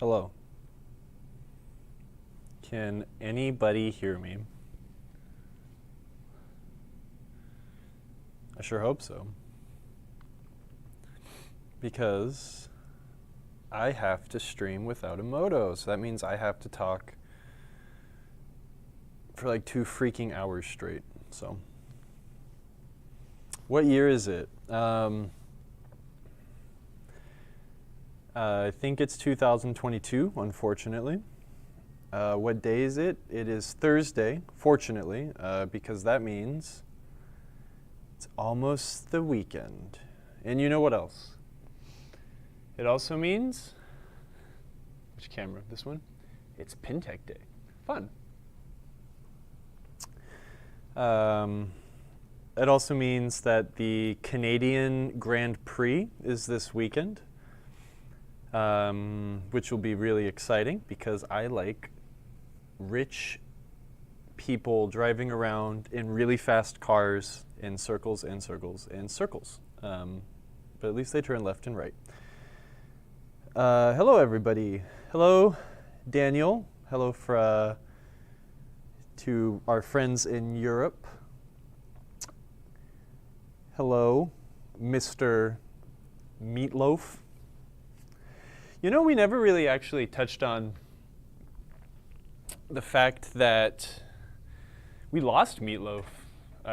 Hello. Can anybody hear me? I sure hope so. Because I have to stream without a moto, so that means I have to talk for like 2 freaking hours straight. So, what year is it? I think it's 2022, unfortunately. What day is it? It is Thursday, fortunately, because that means it's almost the weekend. And you know what else? It also means, which camera? This one? It's PinTech Day. Fun. It also means that the Canadian Grand Prix is this weekend, which will be really exciting because I like rich people driving around in really fast cars in circles and circles and circles. But at least they turn left and right. Hello, everybody. Hello, Daniel. Hello to our friends in Europe. Hello, Mr. Meatloaf. You know, we never really actually touched on the fact that we lost Meatloaf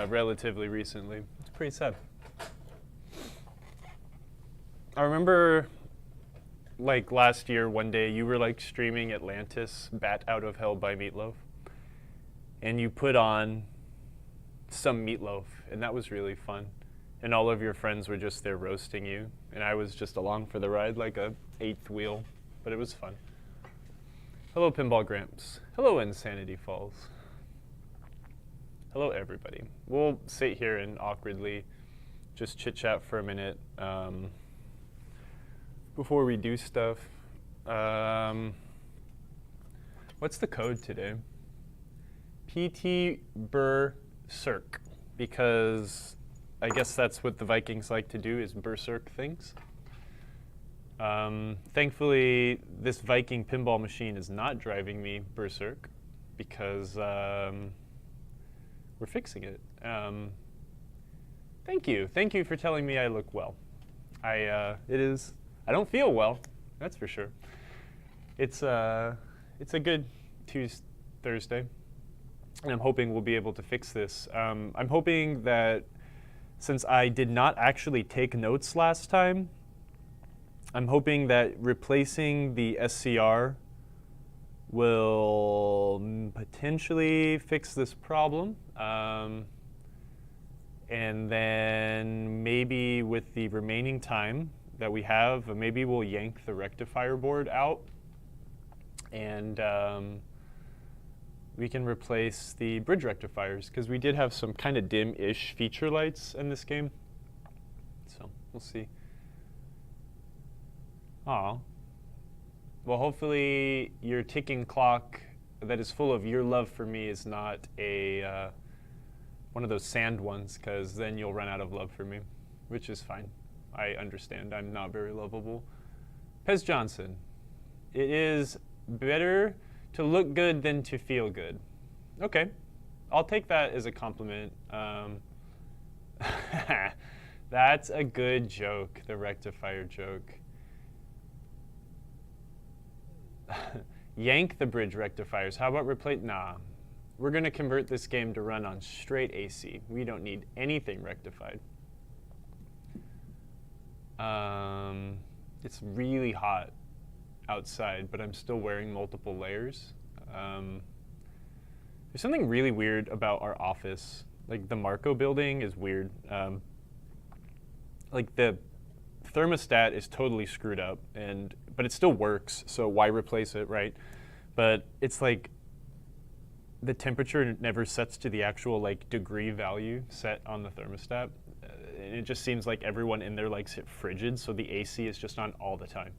relatively recently. It's pretty sad. I remember like last year, one day, you were like streaming Atlantis, Bat Out of Hell by Meatloaf. And you put on some Meatloaf, and that was really fun. And all of your friends were just there roasting you. And I was just along for the ride like a 8th wheel, but it was fun. Hello, Pinball Gramps. Hello, Insanity Falls. Hello, everybody. We'll sit here and awkwardly just chit-chat for a minute before we do stuff. What's the code today? PT Berserk, because I guess that's what the Vikings like to do, is berserk things. Thankfully, this Viking pinball machine is not driving me berserk because we're fixing it. Thank you. Thank you for telling me I look well. I don't feel well, that's for sure. It's a good Thursday, and I'm hoping we'll be able to fix this. I'm hoping that since I did not actually take notes last time, I'm hoping that replacing the SCR will potentially fix this problem. And then maybe with the remaining time that we have, maybe we'll yank the rectifier board out and we can replace the bridge rectifiers, because we did have some kind of dim-ish feature lights in this game. So we'll see. Aw. Well, hopefully your ticking clock that is full of your love for me is not a one of those sand ones, because then you'll run out of love for me, which is fine. I understand. I'm not very lovable. Pez Johnson. It is better to look good than to feel good. Okay. I'll take that as a compliment. That's a good joke, the rectifier joke. Yank the bridge rectifiers. How about replace? Nah. We're going to convert this game to run on straight AC. We don't need anything rectified. It's really hot outside, but I'm still wearing multiple layers. There's something really weird about our office. Like, the Marco building is weird. Like, the thermostat is totally screwed up, but it still works, so why replace it, right? But it's like the temperature never sets to the actual like degree value set on the thermostat. It just seems like everyone in there likes it frigid, so the AC is just on all the time.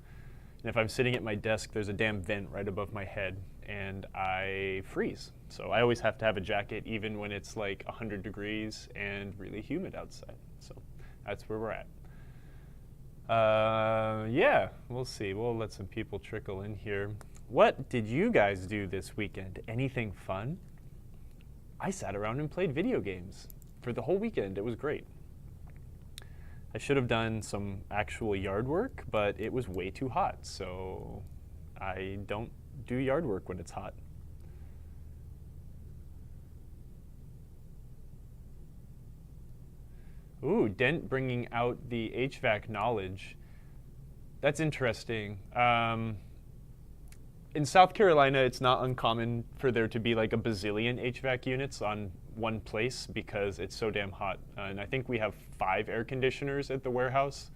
And if I'm sitting at my desk, there's a damn vent right above my head, and I freeze. So I always have to have a jacket, even when it's like 100 degrees and really humid outside. So that's where we're at. Yeah, we'll see. We'll let some people trickle in here. What did you guys do this weekend? Anything fun? I sat around and played video games for the whole weekend. It was great. I should have done some actual yard work, but it was way too hot, so I don't do yard work when it's hot. Ooh, Dent bringing out the HVAC knowledge. That's interesting. In South Carolina, it's not uncommon for there to be like a bazillion HVAC units on one place because it's so damn hot. And I think we have 5 air conditioners at the warehouse.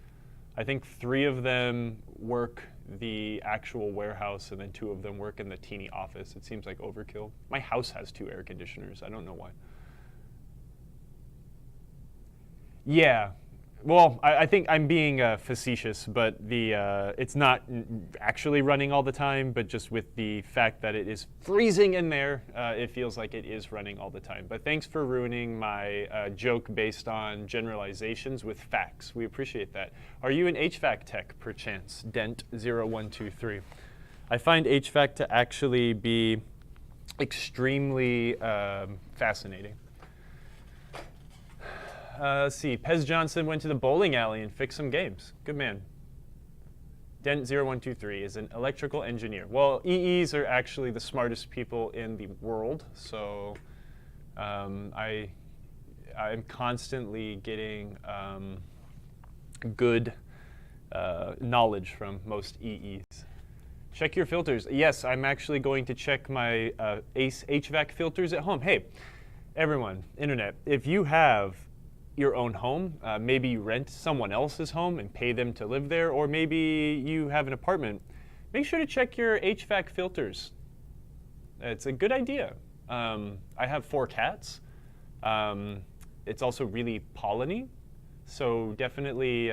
I think 3 of them work the actual warehouse and then 2 of them work in the teeny office. It seems like overkill. My house has 2 air conditioners. I don't know why. Yeah. Well, I think I'm being facetious, but it's not actually running all the time, but just with the fact that it is freezing in there, it feels like it is running all the time. But thanks for ruining my joke based on generalizations with facts. We appreciate that. Are you an HVAC tech, perchance? Dent0123. I find HVAC to actually be extremely fascinating. Let's see. Pez Johnson went to the bowling alley and fixed some games. Good man. Dent0123 is an electrical engineer. Well, EEs are actually the smartest people in the world, so I'm constantly getting good knowledge from most EEs. Check your filters. Yes, I'm actually going to check my ACE HVAC filters at home. Hey, everyone, internet, if you have your own home, maybe you rent someone else's home and pay them to live there, or maybe you have an apartment, make sure to check your HVAC filters. It's a good idea. I have 4 cats. It's also really polleny, so definitely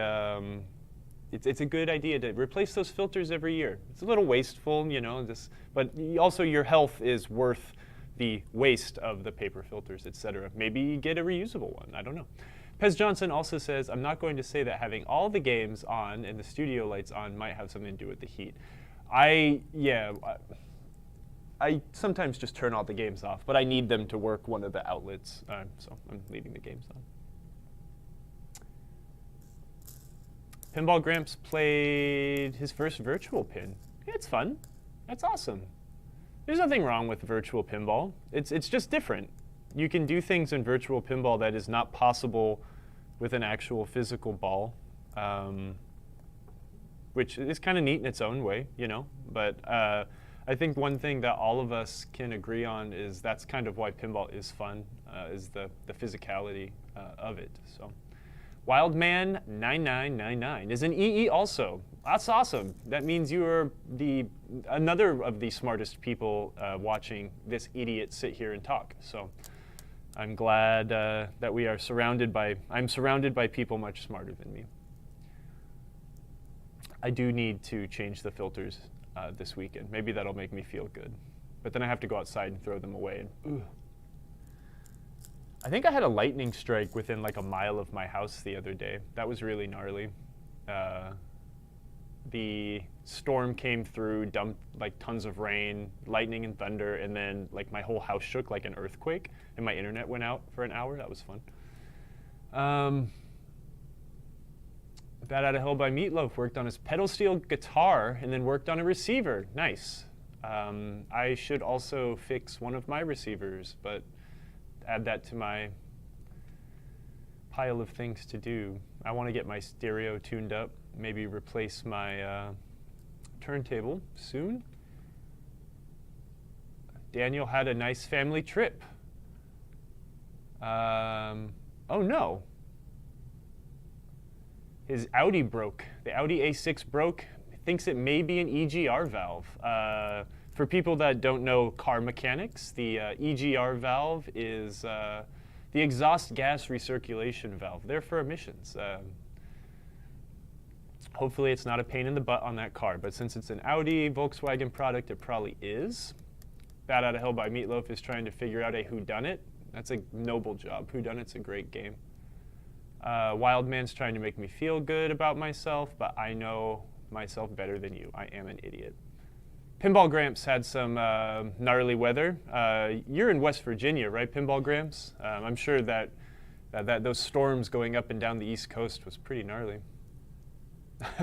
it's a good idea to replace those filters every year. It's a little wasteful, you know, but also your health is worth the waste of the paper filters, etc. Maybe get a reusable one. I don't know. Pez Johnson also says, I'm not going to say that having all the games on and the studio lights on might have something to do with the heat. I sometimes just turn all the games off, but I need them to work one of the outlets, so I'm leaving the games on. Pinball Gramps played his first virtual pin. Yeah, it's fun. That's awesome. There's nothing wrong with virtual pinball. It's just different. You can do things in virtual pinball that is not possible with an actual physical ball, which is kind of neat in its own way, you know. But I think one thing that all of us can agree on is that's kind of why pinball is fun, is the physicality of it. So, Wildman9999 is an EE also. That's awesome. That means you are another of the smartest people watching this idiot sit here and talk. So I'm glad that I'm surrounded by people much smarter than me. I do need to change the filters this weekend. Maybe that'll make me feel good. But then I have to go outside and throw them away. And, I think I had a lightning strike within like a mile of my house the other day. That was really gnarly. The storm came through, dumped like tons of rain, lightning and thunder, and then like my whole house shook like an earthquake, and my internet went out for an hour. That was fun. Bat Out of Hell by Meatloaf worked on his pedal steel guitar and then worked on a receiver. Nice. I should also fix one of my receivers, but add that to my pile of things to do. I want to get my stereo tuned up, maybe replace my turntable soon. Daniel had a nice family trip. Oh no. His Audi broke. The Audi A6 broke. Thinks it may be an EGR valve. For people that don't know car mechanics, the EGR valve is the exhaust gas recirculation valve. They're for emissions. Hopefully it's not a pain in the butt on that car, but since it's an Audi Volkswagen product, it probably is. Bat Out of Hell by Meatloaf is trying to figure out a whodunit. That's a noble job. Whodunit's a great game. Wildman's trying to make me feel good about myself, but I know myself better than you. I am an idiot. Pinball Gramps had some gnarly weather. You're in West Virginia, right, Pinball Gramps? I'm sure that those storms going up and down the East Coast was pretty gnarly.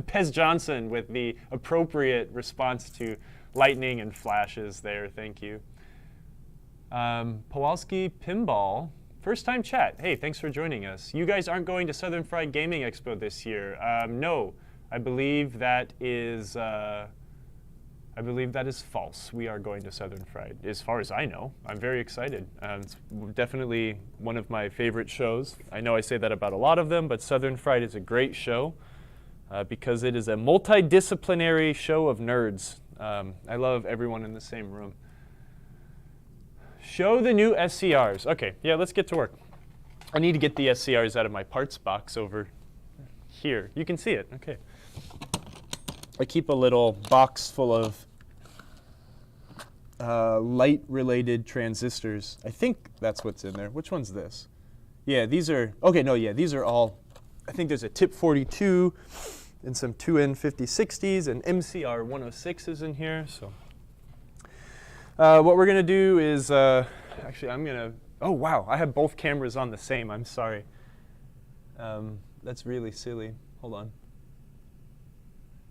Pez Johnson with the appropriate response to lightning and flashes there. Thank you. Pawalski Pinball, first time chat. Hey, thanks for joining us. You guys aren't going to Southern Fried Gaming Expo this year. No, I believe that is false. We are going to Southern Fried, as far as I know. I'm very excited. It's definitely one of my favorite shows. I know I say that about a lot of them, but Southern Fried is a great show because it is a multidisciplinary show of nerds. I love everyone in the same room. Show the new SCRs. Okay, yeah, let's get to work. I need to get the SCRs out of my parts box over here. You can see it, okay. I keep a little box full of light-related transistors. I think that's what's in there. Which one's this? Yeah, these are, okay, no, yeah, these are all, I think there's a TIP 42 and some 2N5060s and MCR 106s in here, so. What we're gonna do is, actually I'm gonna, oh wow, I have both cameras on the same, I'm sorry. That's really silly, hold on.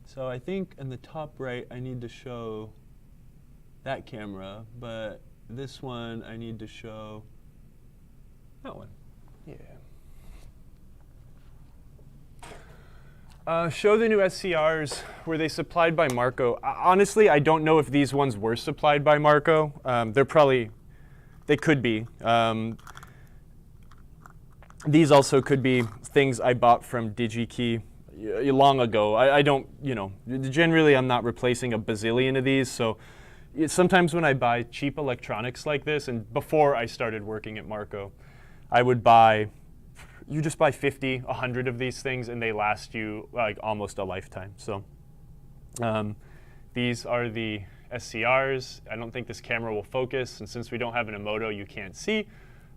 So I think in the top right, I need to show that camera, but this one, I need to show that one. Yeah. Show the new SCRs. Were they supplied by Marco? Honestly, I don't know if these ones were supplied by Marco. They could be. These also could be things I bought from DigiKey long ago. I don't, generally I'm not replacing a bazillion of these, so sometimes when I buy cheap electronics like this, and before I started working at Marco, I would buy, you just buy 50, 100 of these things, and they last you like almost a lifetime. So these are the SCRs. I don't think this camera will focus, and since we don't have an Emoto, you can't see.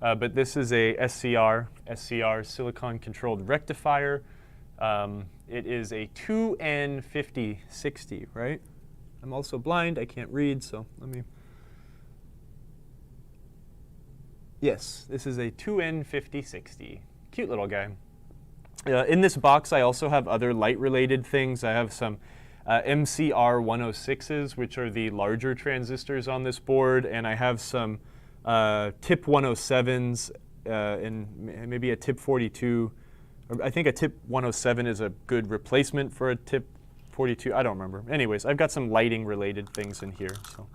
But this is a SCR silicon-controlled rectifier. It is a 2N5060, right? I'm also blind, I can't read, so let me. Yes, this is a 2N5060. Cute little guy. In this box, I also have other light-related things. I have some MCR 106s, which are the larger transistors on this board, and I have some TIP 107s and maybe a TIP 42. I think a TIP 107 is a good replacement for a TIP 42. I don't remember. Anyways, I've got some lighting-related things in here. So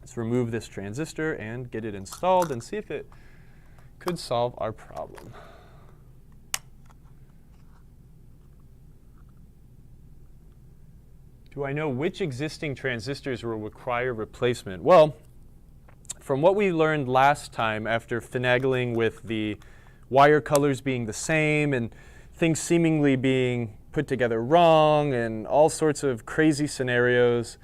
let's remove this transistor and get it installed and see if it could solve our problem. Do I know which existing transistors will require replacement? Well, from what we learned last time, after finagling with the wire colors being the same and things seemingly being put together wrong and all sorts of crazy scenarios,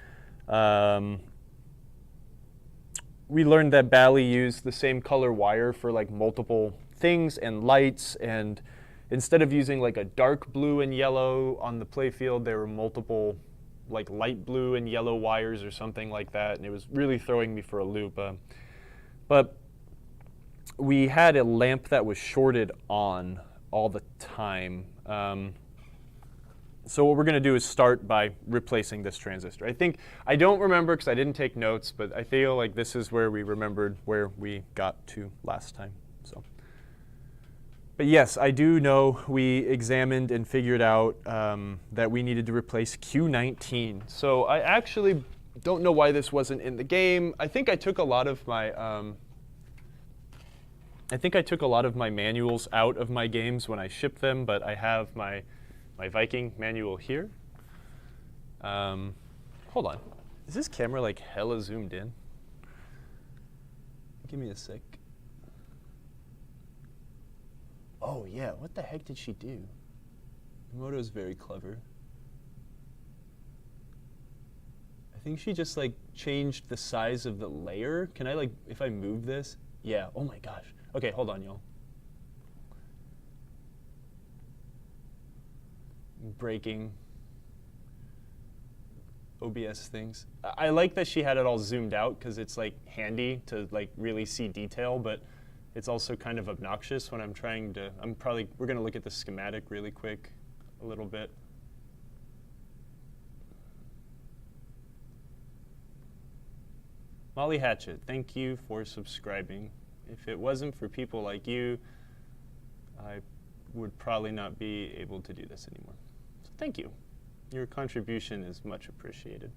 we learned that Bally used the same color wire for like multiple things and lights, and instead of using like a dark blue and yellow on the playfield, there were multiple like light blue and yellow wires or something like that, and it was really throwing me for a loop. But we had a lamp that was shorted on all the time. So what we're going to do is start by replacing this transistor. I don't remember because I didn't take notes, but I feel like this is where we remembered where we got to last time. So, but yes, I do know we examined and figured out that we needed to replace Q19. So I actually don't know why this wasn't in the game. I think I took a lot of my manuals out of my games when I shipped them, but I have my Viking manual here. Hold on. Is this camera like hella zoomed in? Give me a sec. Oh yeah, what the heck did she do? Emoto's very clever. I think she just like changed the size of the layer. Can I like, if I move this? Yeah, oh my gosh. Okay, hold on, y'all. breaking OBS things. I like that she had it all zoomed out because it's like handy to like really see detail, but it's also kind of obnoxious when I'm trying to, we're gonna look at the schematic really quick a little bit. Molly Hatchet, thank you for subscribing. If it wasn't for people like you, I would probably not be able to do this anymore. So thank you. Your contribution is much appreciated.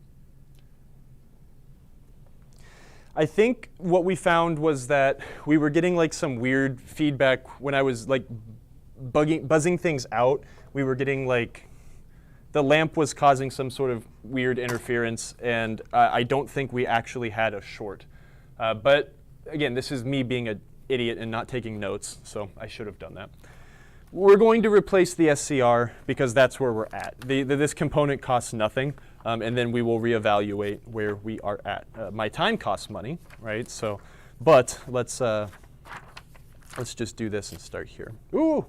I think what we found was that we were getting like some weird feedback when I was like buzzing things out. We were getting like, the lamp was causing some sort of weird interference, and I don't think we actually had a short. But again, this is me being an idiot and not taking notes, so I should have done that. We're going to replace the SCR because that's where we're at. This component costs nothing, and then we will reevaluate where we are at. My time costs money, right? So, but let's just do this and start here. Ooh,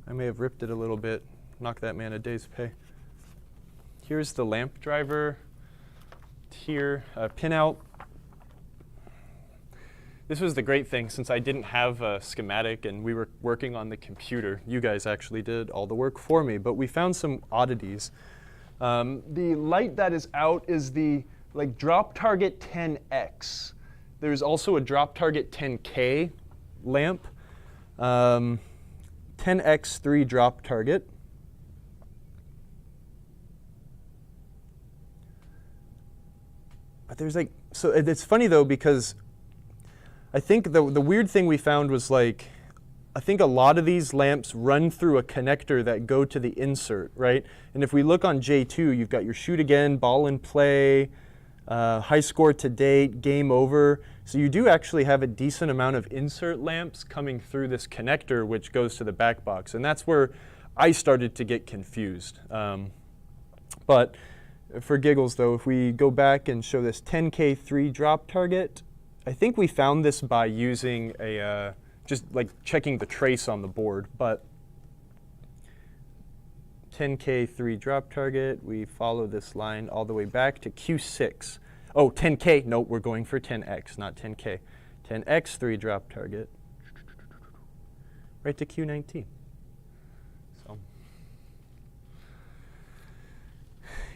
I may have ripped it a little bit. Knock that man a day's pay. Here's the lamp driver. Here, pin out. This was the great thing, since I didn't have a schematic and we were working on the computer. You guys actually did all the work for me, but we found some oddities. The light that is out is the drop target 10X. There's also a drop target 10K lamp. 10X3 drop target. But there's so it's funny though, because I think the weird thing we found was I think a lot of these lamps run through a connector that go to the insert, right? And if we look on J2, you've got your shoot again, ball and play, high score to date, game over. So you do actually have a decent amount of insert lamps coming through this connector, which goes to the back box. And that's where I started to get confused. But for giggles though, if we go back and show this 10K3 drop target, I think we found this by using a, just checking the trace on the board, but 10K3 drop target, we follow this line all the way back to Q6. Oh, 10K, no, we're going for 10X, not 10K. 10X3 drop target, right to Q19. So,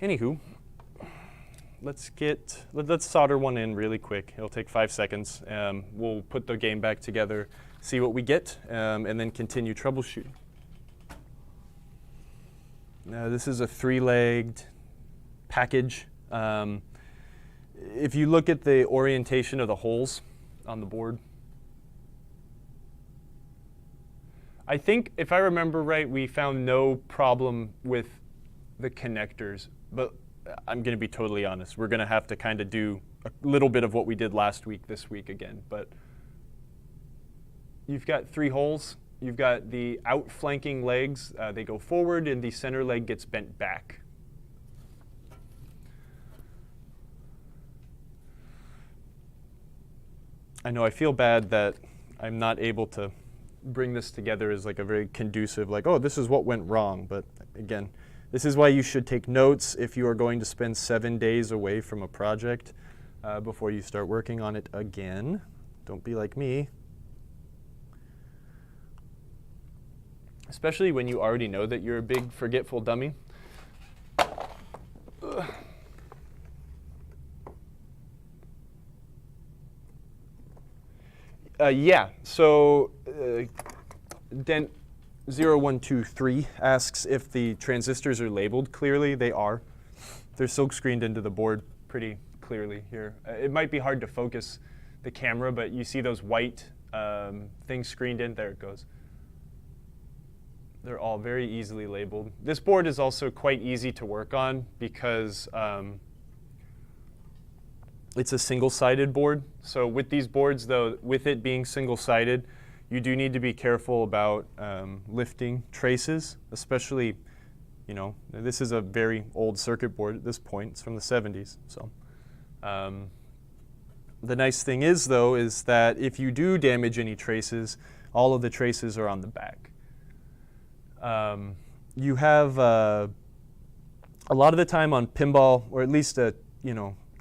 anywho. Let's solder one in really quick. It'll take 5 seconds. We'll put the game back together, see what we get, and then continue troubleshooting. Now, this is a 3-legged package. If you look at the orientation of the holes on the board, I think, if I remember right, we found no problem with the connectors, but I'm going to be totally honest. We're going to have to kind of do a little bit of what we did last week this week again. But you've got 3 holes. You've got the outflanking legs. They go forward, and the center leg gets bent back. I know I feel bad that I'm not able to bring this together as a very conducive, oh, this is what went wrong. But again, this is why you should take notes if you are going to spend 7 days away from a project before you start working on it again. Don't be like me. Especially when you already know that you're a big forgetful dummy. Yeah, so Dent 0123 asks if the transistors are labeled clearly. They are. They're silk screened into the board pretty clearly here. It might be hard to focus the camera, but you see those white things screened in. There it goes. They're all very easily labeled. This board is also quite easy to work on because it's a single-sided board. So with these boards, though, with it being single-sided, you do need to be careful about lifting traces, especially, this is a very old circuit board at this point. It's from the 70s. So the nice thing is, though, is that if you do damage any traces, all of the traces are on the back. you have a lot of the time on pinball, or at least a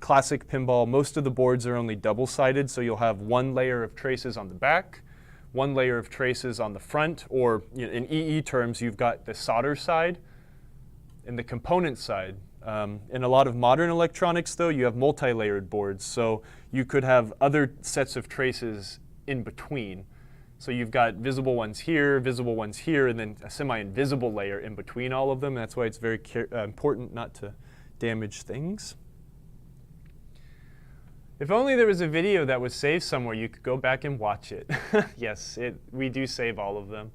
classic pinball, most of the boards are only double-sided, so you'll have one layer of traces on the back, one layer of traces on the front, or in EE terms, you've got the solder side and the component side. In a lot of modern electronics, though, you have multi-layered boards, so you could have other sets of traces in between. So you've got visible ones here, and then a semi-invisible layer in between all of them. That's why it's very important not to damage things. If only there was a video that was saved somewhere, you could go back and watch it. Yes, we do save all of them.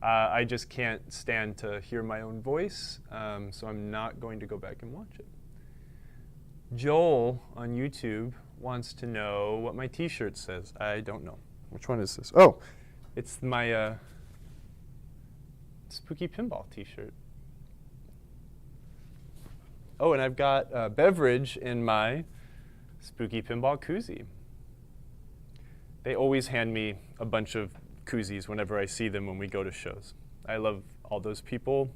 I just can't stand to hear my own voice, so I'm not going to go back and watch it. Joel on YouTube wants to know what my t-shirt says. I don't know. Which one is this? Oh, it's my Spooky Pinball t-shirt. Oh, and I've got a beverage in my Spooky Pinball koozie. They always hand me a bunch of koozies whenever I see them when we go to shows. I love all those people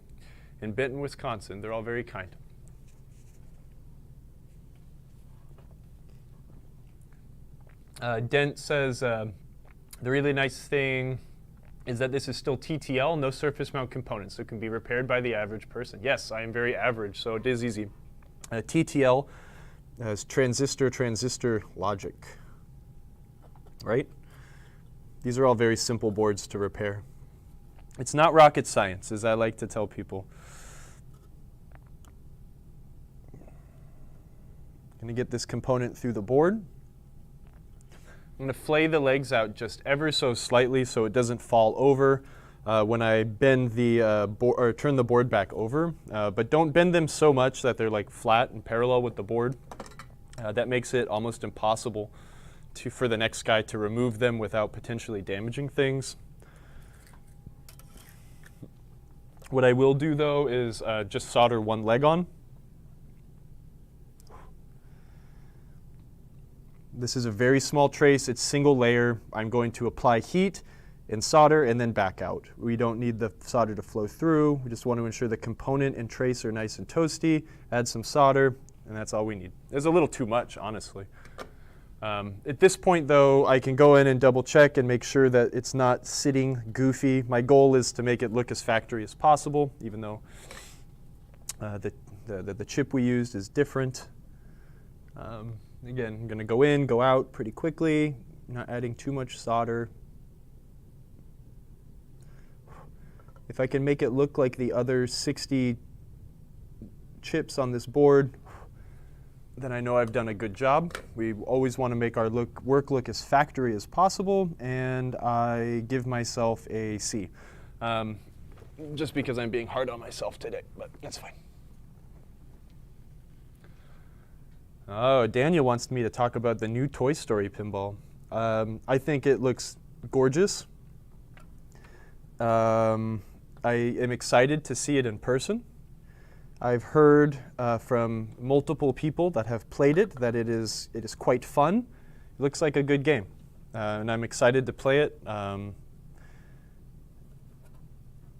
in Benton, Wisconsin. They're all very kind. Dent says, the really nice thing is that this is still TTL, no surface mount components, so it can be repaired by the average person. Yes, I am very average, so it is easy. TTL as transistor logic, right? These are all very simple boards to repair. It's not rocket science, as I like to tell people. I'm going to get this component through the board. I'm going to flay the legs out just ever so slightly so it doesn't fall over when I bend the or turn the board back over. But don't bend them so much that they're like flat and parallel with the board. That makes it almost impossible for the next guy to remove them without potentially damaging things. What I will do, though, is just solder one leg on. This is a very small trace. It's single layer. I'm going to apply heat and solder and then back out. We don't need the solder to flow through. We just want to ensure the component and trace are nice and toasty. Add some solder, and that's all we need. There's a little too much, honestly. At this point, though, I can go in and double check and make sure that it's not sitting goofy. My goal is to make it look as factory as possible, even though the chip we used is different. Again, I'm going to go in, go out pretty quickly, not adding too much solder. If I can make it look like the other 60 chips on this board, then I know I've done a good job. We always want to make our work look as factory as possible, and I give myself a C. Just because I'm being hard on myself today, but that's fine. Oh, Daniel wants me to talk about the new Toy Story pinball. I think it looks gorgeous. I am excited to see it in person. I've heard from multiple people that have played it that it is quite fun. It looks like a good game, and I'm excited to play it.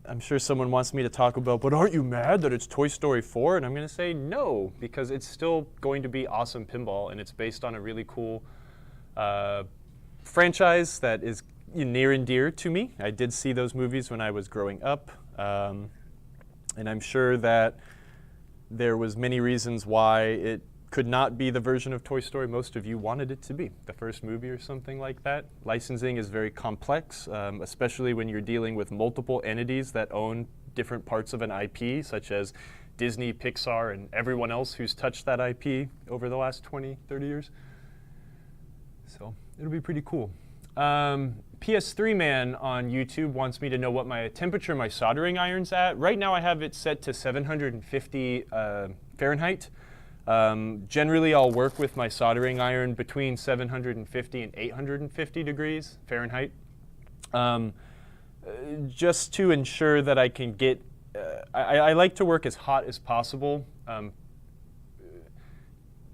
I'm sure someone wants me to talk about, but aren't you mad that it's Toy Story 4? And I'm going to say no, because it's still going to be awesome pinball, and it's based on a really cool franchise that is near and dear to me. I did see those movies when I was growing up, and I'm sure that there was many reasons why it could not be the version of Toy Story most of you wanted it to be, the first movie or something like that. Licensing is very complex, especially when you're dealing with multiple entities that own different parts of an IP, such as Disney, Pixar, and everyone else who's touched that IP over the last 20, 30 years. So it'll be pretty cool. PS3 Man on YouTube wants me to know what my temperature my soldering iron's at. Right now I have it set to 750 Fahrenheit. Generally I'll work with my soldering iron between 750 and 850 degrees Fahrenheit. Just to ensure that I can get, I like to work as hot as possible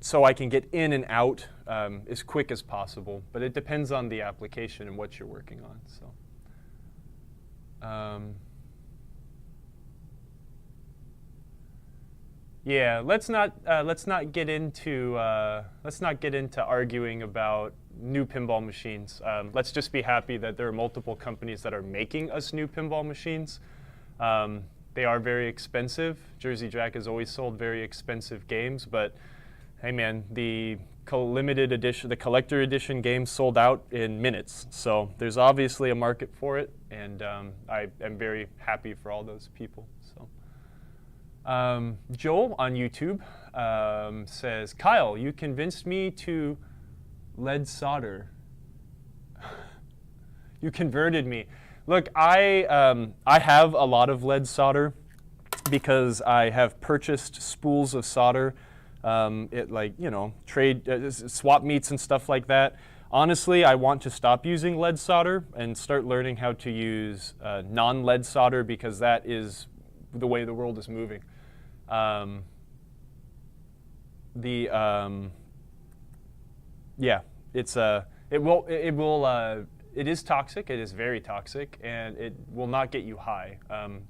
so I can get in and out as quick as possible, but it depends on the application and what you're working on. So, Yeah, let's not get into arguing about new pinball machines. Let's just be happy that there are multiple companies that are making us new pinball machines. They are very expensive. Jersey Jack has always sold very expensive games, but hey man, the limited edition, the collector edition games sold out in minutes. So there's obviously a market for it, and I am very happy for all those people. So. Joel on YouTube says, Kyle, you convinced me to lead solder. You converted me. Look, I have a lot of lead solder because I have purchased spools of solder swap meets and stuff like that. Honestly, I want to stop using lead solder and start learning how to use non-lead solder, because that is the way the world is moving. It is toxic. It is very toxic, and it will not get you high.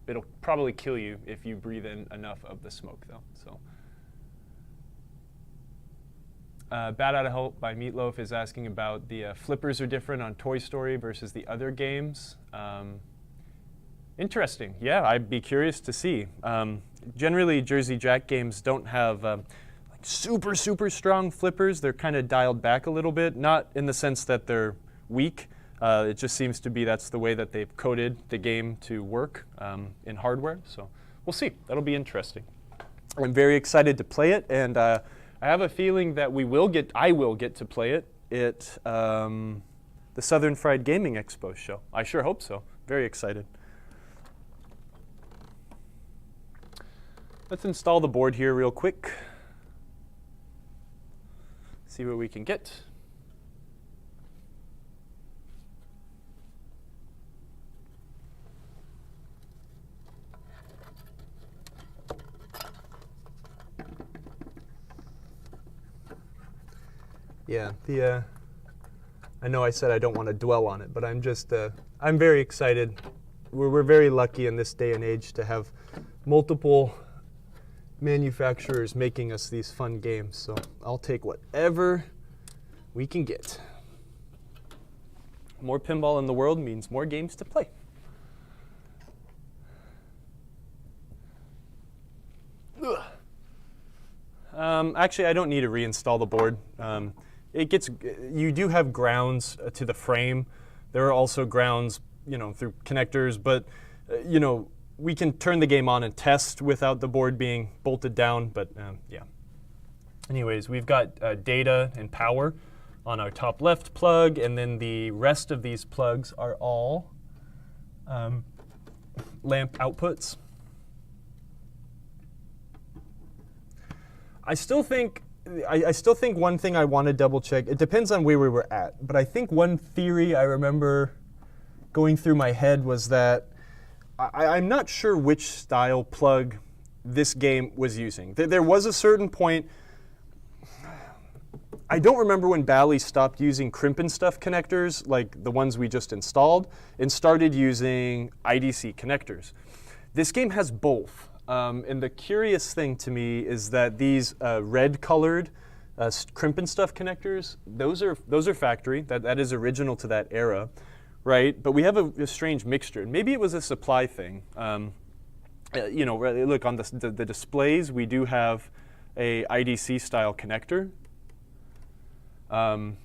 It'll probably kill you if you breathe in enough of the smoke, though. So. Bad Out of Hope by Meatloaf is asking about the flippers are different on Toy Story versus the other games. Interesting. Yeah, I'd be curious to see. Generally, Jersey Jack games don't have like super strong flippers. They're kind of dialed back a little bit, not in the sense that they're weak. It just seems to be that's the way that they've coded the game to work in hardware. So we'll see. That'll be interesting. I'm very excited to play it, and I have a feeling that I will get to play it at the Southern Fried Gaming Expo show. I sure hope so. Very excited. Let's install the board here real quick. See what we can get. Yeah, I know I said I don't want to dwell on it, but I'm very excited. We're very lucky in this day and age to have multiple manufacturers making us these fun games, so I'll take whatever we can get. More pinball in the world means more games to play. Actually, I don't need to reinstall the board. You do have grounds to the frame. There are also grounds, through connectors, but we can turn the game on and test without the board being bolted down, but yeah. Anyways, we've got data and power on our top left plug, and then the rest of these plugs are all lamp outputs. I still think one thing I want to double check, it depends on where we were at, but I think one theory I remember going through my head was that I'm not sure which style plug this game was using. There was a certain point, I don't remember when Bally stopped using crimp and stuff connectors, like the ones we just installed, and started using IDC connectors. This game has both. And the curious thing to me is that these red-colored crimp and stuff connectors, those are factory. That is original to that era, right? But we have a strange mixture. Maybe it was a supply thing. Look on the displays. We do have a IDC style connector.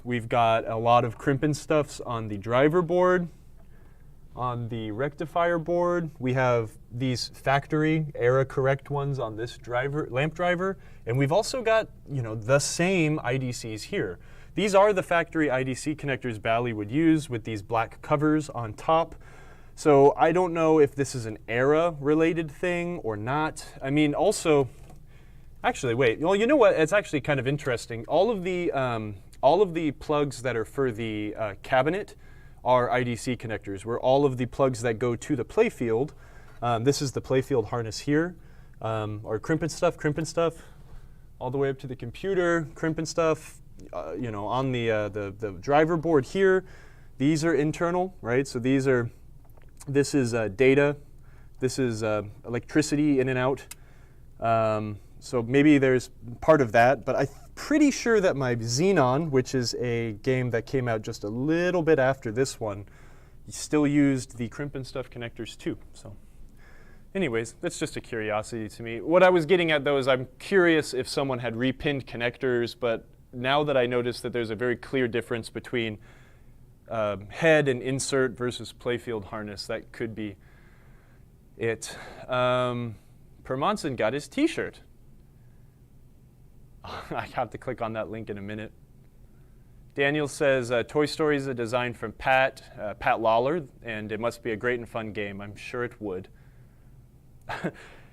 We've got a lot of crimp and stuffs on the driver board. On the rectifier board, we have these factory era correct ones on this lamp driver, and we've also got the same IDCs here. These are the factory IDC connectors Bally would use with these black covers on top. So I don't know if this is an era related thing or not. I mean, also, actually, wait. Well, you know what? It's actually kind of interesting. All of the plugs that are for the cabinet are IDC connectors, where all of the plugs that go to the playfield, this is the playfield harness here, are crimp and stuff, all the way up to the computer, crimp and stuff, on the driver board here. These are internal, right? So this is data, this is electricity in and out. So maybe there's part of that, but I'm pretty sure that my Xenon, which is a game that came out just a little bit after this one, still used the crimp and stuff connectors too. So anyways, that's just a curiosity to me. What I was getting at though is I'm curious if someone had repinned connectors, but now that I notice that there's a very clear difference between head and insert versus playfield harness, that could be it. Permonson got his t-shirt. I have to click on that link in a minute. Daniel says, Toy Story is a design from Pat Lawler, and it must be a great and fun game. I'm sure it would.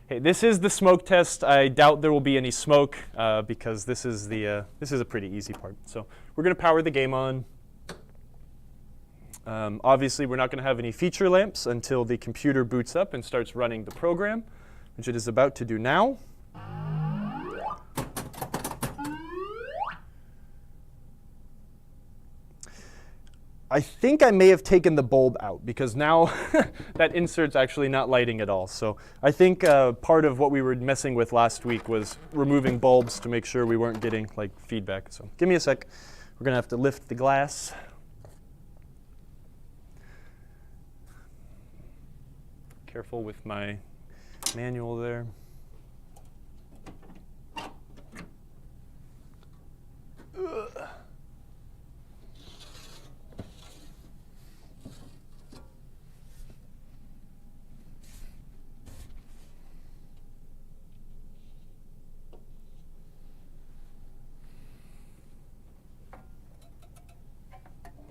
Hey, this is the smoke test. I doubt there will be any smoke because this is a pretty easy part. So we're going to power the game on. Obviously, we're not going to have any feature lamps until the computer boots up and starts running the program, which it is about to do now. I think I may have taken the bulb out because now that insert's actually not lighting at all. So I think part of what we were messing with last week was removing bulbs to make sure we weren't getting like feedback. So give me a sec. We're going to have to lift the glass. Careful with my manual there. Ugh.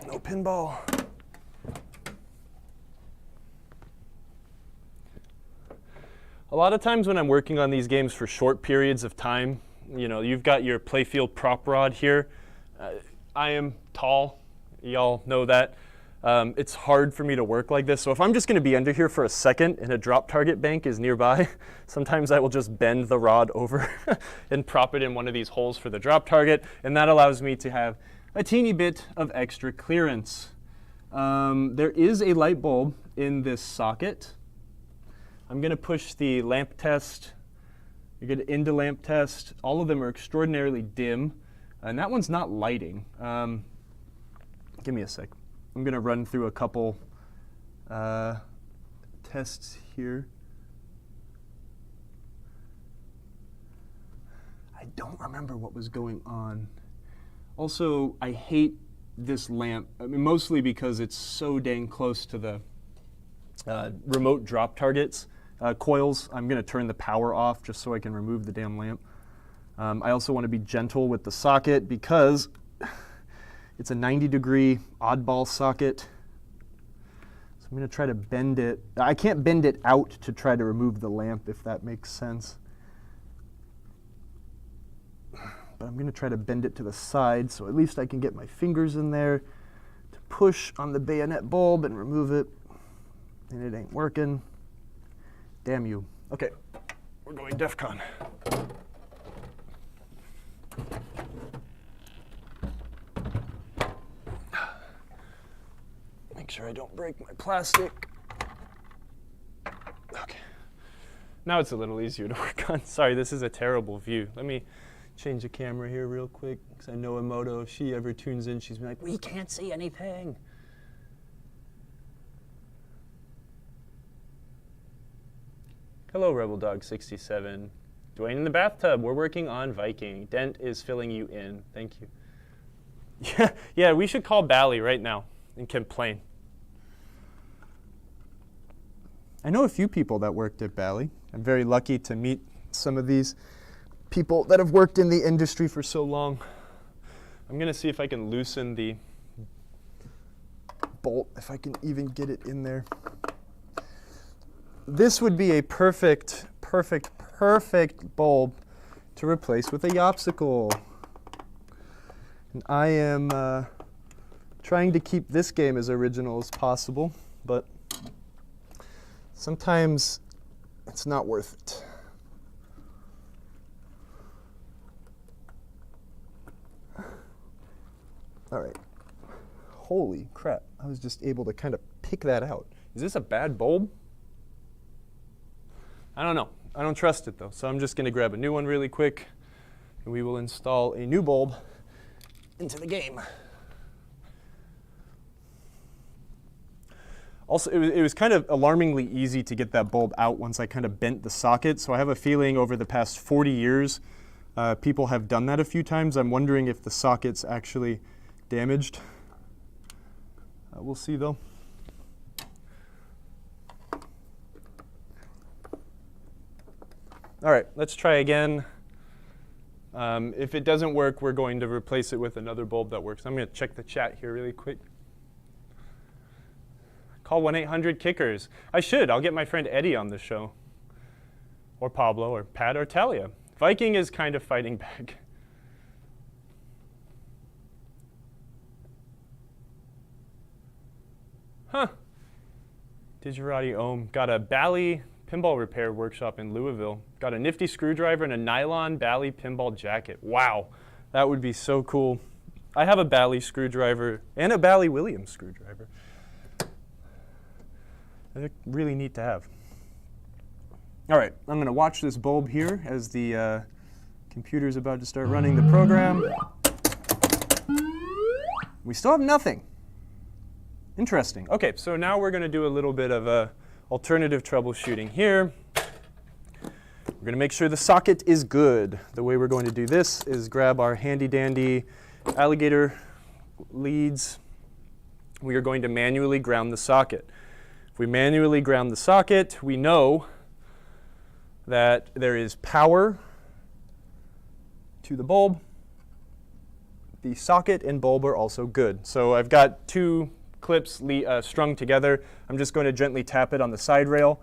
No pinball. A lot of times when I'm working on these games for short periods of time, you know, you've got your playfield prop rod here. I am tall, y'all know that. It's hard for me to work like this. So if I'm just going to be under here for a second and a drop target bank is nearby, sometimes I will just bend the rod over and prop it in one of these holes for the drop target. And that allows me to have a teeny bit of extra clearance. There is a light bulb in this socket. I'm going to push the lamp test. You get into lamp test. All of them are extraordinarily dim, and that one's not lighting. Give me a sec. I'm going to run through a couple tests here. I don't remember what was going on. Also, I hate this lamp, I mean, mostly because it's so dang close to the remote drop targets. Coils, I'm going to turn the power off just so I can remove the damn lamp. I also want to be gentle with the socket because it's a 90-degree oddball socket. So I'm going to try to bend it. I can't bend it out to try to remove the lamp, if that makes sense. But I'm going to try to bend it to the side so at least I can get my fingers in there to push on the bayonet bulb and remove it. And it ain't working. Damn you. Okay, we're going DEF CON. Make sure I don't break my plastic. Okay. Now it's a little easier to work on. Sorry, this is a terrible view. Let me change the camera here real quick, because I know Emoto, if she ever tunes in, she's like, we can't see anything. Hello, Rebel Dog 67. Dwayne in the bathtub. We're working on Viking. Dent is filling you in. Thank you. Yeah, we should call Bally right now and complain. I know a few people that worked at Bally. I'm very lucky to meet some of these people that have worked in the industry for so long. I'm going to see if I can loosen the bolt, if I can even get it in there. This would be a perfect bulb to replace with a Yopsicle. And I am trying to keep this game as original as possible, but sometimes it's not worth it. All right. Holy crap. I was just able to kind of pick that out. Is this a bad bulb? I don't know. I don't trust it though, so I'm just going to grab a new one really quick, and we will install a new bulb into the game. Also, it was kind of alarmingly easy to get that bulb out once I kind of bent the socket, so I have a feeling over the past 40 years, people have done that a few times. I'm wondering if the socket's actually damaged. We'll see though. All right, let's try again. If it doesn't work, we're going to replace it with another bulb that works. I'm going to check the chat here really quick. Call 1-800-KICKERS. I should. I'll get my friend Eddie on the show. Or Pablo, or Pat, or Talia. Viking is kind of fighting back. Huh. Digirati Ohm. Got a Bally pinball repair workshop in Louisville. Got a nifty screwdriver and a nylon Bally pinball jacket. Wow. That would be so cool. I have a Bally screwdriver and a Bally Williams screwdriver. They're really neat to have. All right, I'm going to watch this bulb here as the computer's about to start running the program. We still have nothing. Interesting. OK, so now we're going to do a little bit of alternative troubleshooting here. We're going to make sure the socket is good. The way we're going to do this is grab our handy-dandy alligator leads. We are going to manually ground the socket. If we manually ground the socket, we know that there is power to the bulb. The socket and bulb are also good. So I've got two clips strung together. I'm just going to gently tap it on the side rail.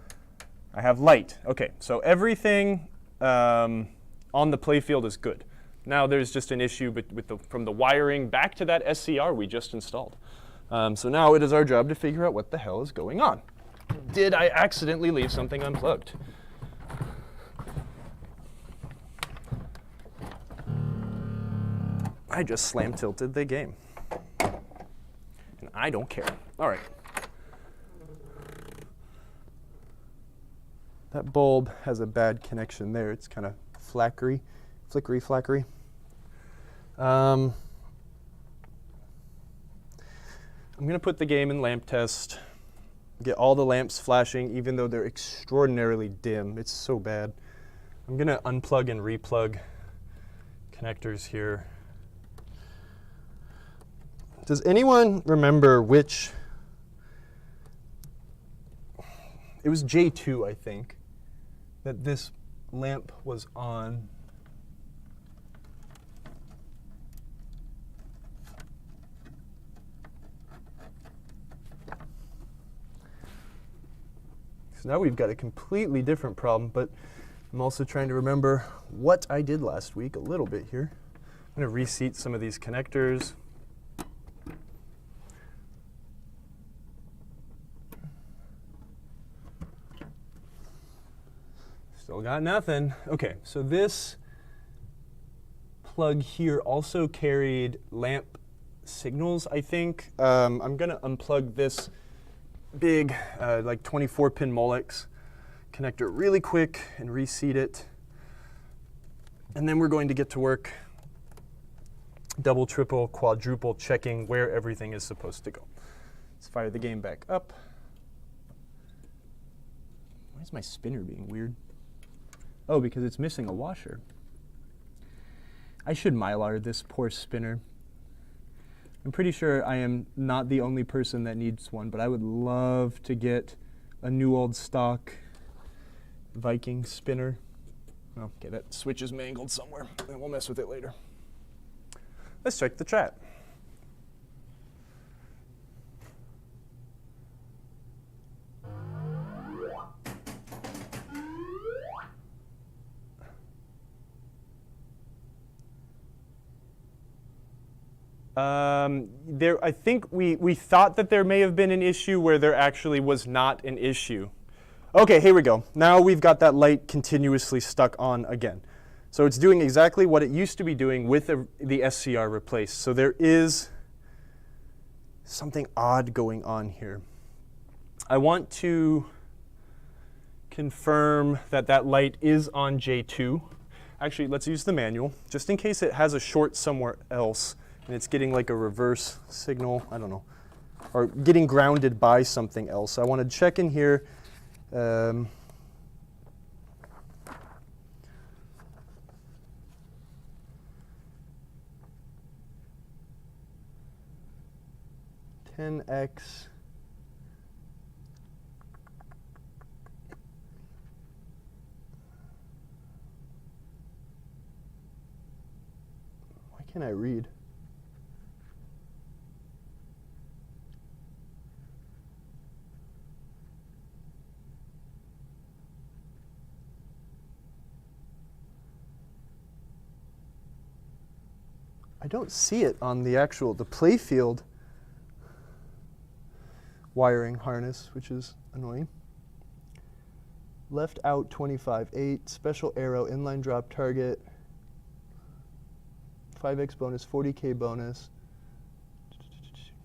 I have light. OK, so everything on the playfield is good. Now there's just an issue from the wiring back to that SCR we just installed. So now it is our job to figure out what the hell is going on. Did I accidentally leave something unplugged? I just slam tilted the game. And I don't care. All right. That bulb has a bad connection there. It's kind of flickery. I'm going to put the game in lamp test, get all the lamps flashing, even though they're extraordinarily dim. It's so bad. I'm going to unplug and replug connectors here. Does anyone remember which? It was J2, I think, that this lamp was on. So now we've got a completely different problem, but I'm also trying to remember what I did last week a little bit here. I'm going to reseat some of these connectors. Still got nothing. OK, so this plug here also carried lamp signals, I think. I'm going to unplug this big, like 24-pin Molex connector really quick and reseat it. And then we're going to get to work double, triple, quadruple checking where everything is supposed to go. Let's fire the game back up. Why is my spinner being weird? Oh, because it's missing a washer. I should Mylar this poor spinner. I'm pretty sure I am not the only person that needs one, but I would love to get a new old stock Viking spinner. Oh, okay, that switch is mangled somewhere, and we'll mess with it later. Let's check the chat. I think we thought that there may have been an issue where there actually was not an issue. OK, here we go. Now we've got that light continuously stuck on again. So it's doing exactly what it used to be doing with the SCR replaced. So there is something odd going on here. I want to confirm that that light is on J2. Actually, let's use the manual, just in case it has a short somewhere else and it's getting like a reverse signal, I don't know, or getting grounded by something else. I want to check in here. 10x why can't I read? I don't see it on the playfield wiring harness, which is annoying. Left out 25.8, special arrow, inline drop target, 5x bonus, 40K bonus,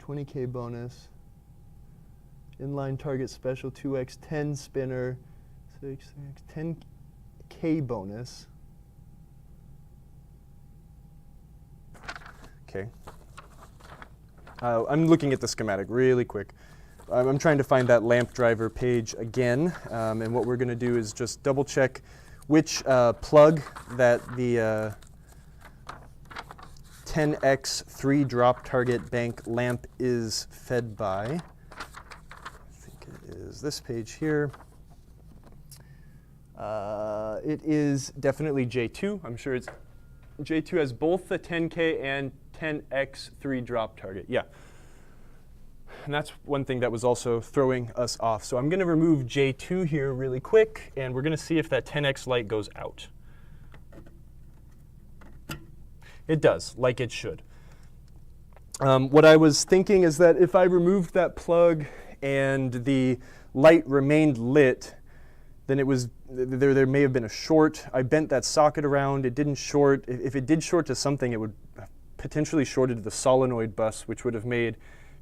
20K bonus, inline target special, 2x, 10 spinner, 6x, 10K bonus. Okay. I'm looking at the schematic really quick. I'm trying to find that lamp driver page again, and what we're going to do is just double check which plug that the 10x 3 drop target bank lamp is fed by. I think it is this page here. It is definitely J2. I'm sure it's J2 has both the 10K and 10x 3 drop target. Yeah. And that's one thing that was also throwing us off. So I'm going to remove J2 here really quick, and we're going to see if that 10x light goes out. It does, like it should. What I was thinking is that if I removed that plug and the light remained lit, then it was there may have been a short. I bent that socket around. It didn't short. If it did short to something, it would potentially shorted the solenoid bus, which would have made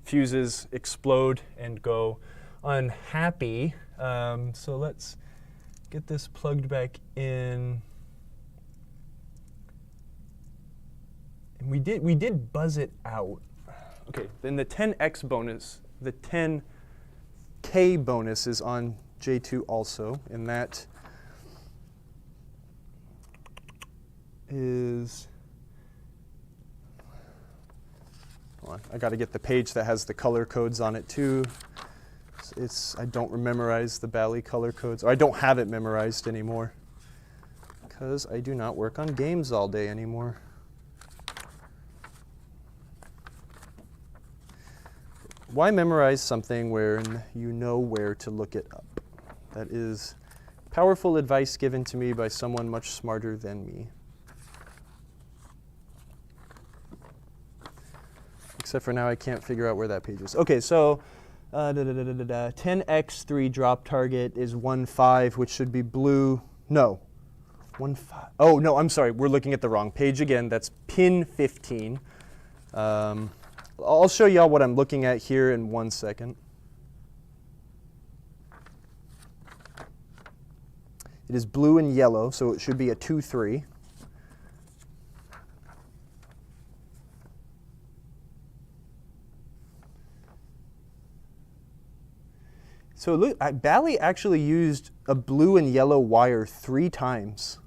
fuses explode and go unhappy. So let's get this plugged back in. And we did buzz it out. Okay, then the 10x bonus, the 10K bonus is on J2 also, and that is, hold on, I got to get the page that has the color codes on it too. I don't memorize the Bally color codes, or I don't have it memorized anymore because I do not work on games all day anymore. Why memorize something where you know where to look it up? That is powerful advice given to me by someone much smarter than me. Except for now I can't figure out where that page is. Okay, so 10x 3 drop target is 1.5, which should be blue. No, 1.5. Oh, no, I'm sorry. We're looking at the wrong page again. That's pin 15. I'll show y'all what I'm looking at here in 1 second. It is blue and yellow, so it should be a 2-3. So look, Bally actually used a blue and yellow wire 3 times.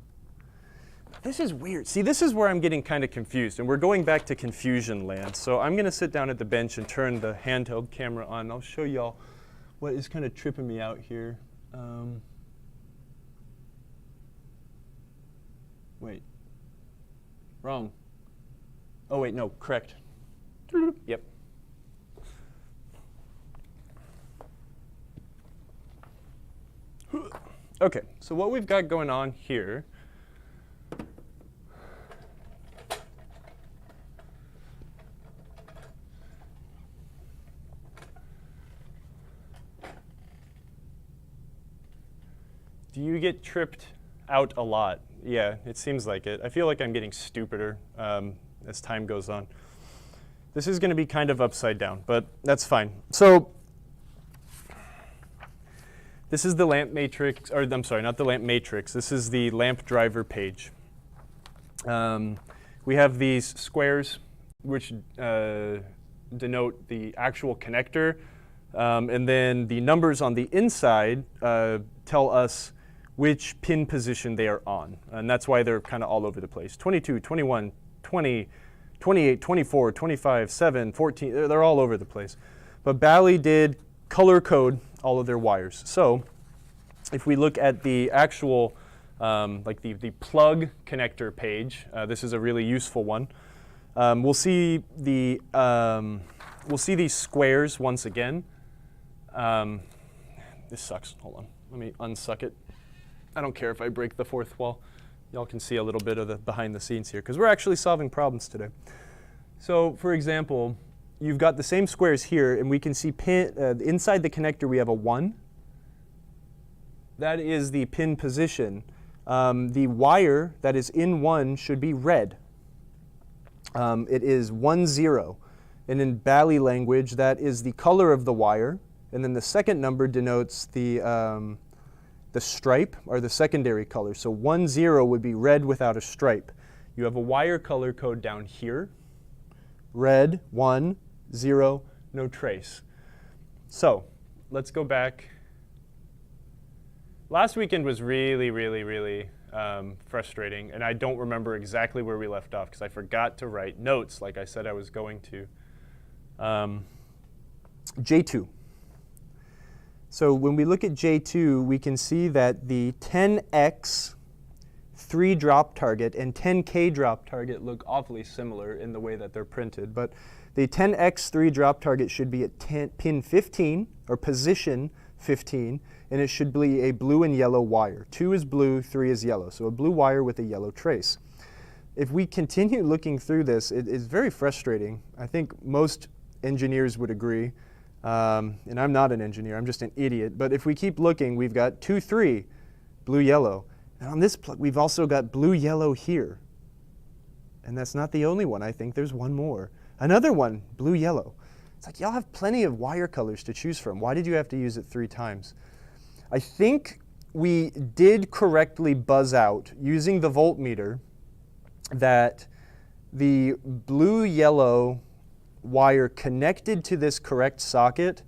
This is weird. See, this is where I'm getting kind of confused, and we're going back to confusion land. So I'm going to sit down at the bench and turn the handheld camera on. I'll show y'all what is kind of tripping me out here. Wait. Wrong. Oh, wait, no, correct. Yep. Okay, so what we've got going on here do you get tripped out a lot? Yeah, it seems like it. I feel like I'm getting stupider as time goes on. This is going to be kind of upside down, but that's fine. So This is the lamp matrix, or I'm sorry, not the lamp matrix. This is the lamp driver page. We have these squares, which denote the actual connector, and then the numbers on the inside tell us which pin position they are on, and that's why they're kind of all over the place. 22, 21, 20, 28, 24, 25, 7, 14, they're all over the place. But Bally did color code all of their wires. So if we look at the actual, like the plug connector page, this is a really useful one. We'll see these squares once again. This sucks. Hold on. Let me unsuck it. I don't care if I break the fourth wall. Y'all can see a little bit of the behind the scenes here, because we're actually solving problems today. So for example, you've got the same squares here, and we can see inside the connector we have a 1. That is the pin position. The wire that is in 1 should be red. It is 1, 0. And in Bally language, that is the color of the wire. And then the second number denotes the stripe, or the secondary color. So 1, 0 would be red without a stripe. You have a wire color code down here. Red, 1, 0, no trace. So let's go back. Last weekend was really, really, really frustrating, and I don't remember exactly where we left off because I forgot to write notes like I said I was going to. J2. So when we look at J2, we can see that the 10X 3 drop target and 10K drop target look awfully similar in the way that they're printed. But the 10X 3 drop target should be at pin 15, or position 15, and it should be a blue and yellow wire. 2 is blue, 3 is yellow. So a blue wire with a yellow trace. If we continue looking through this, it is very frustrating. I think most engineers would agree. And I'm not an engineer, I'm just an idiot. But if we keep looking, we've got 2, 3, blue, yellow. And on this plug, we've also got blue, yellow here. And that's not the only one. I think there's one more. Another one, blue, yellow. It's like, y'all have plenty of wire colors to choose from. Why did you have to use it 3 times? I think we did correctly buzz out using the voltmeter that the blue, yellow wire connected to this correct socket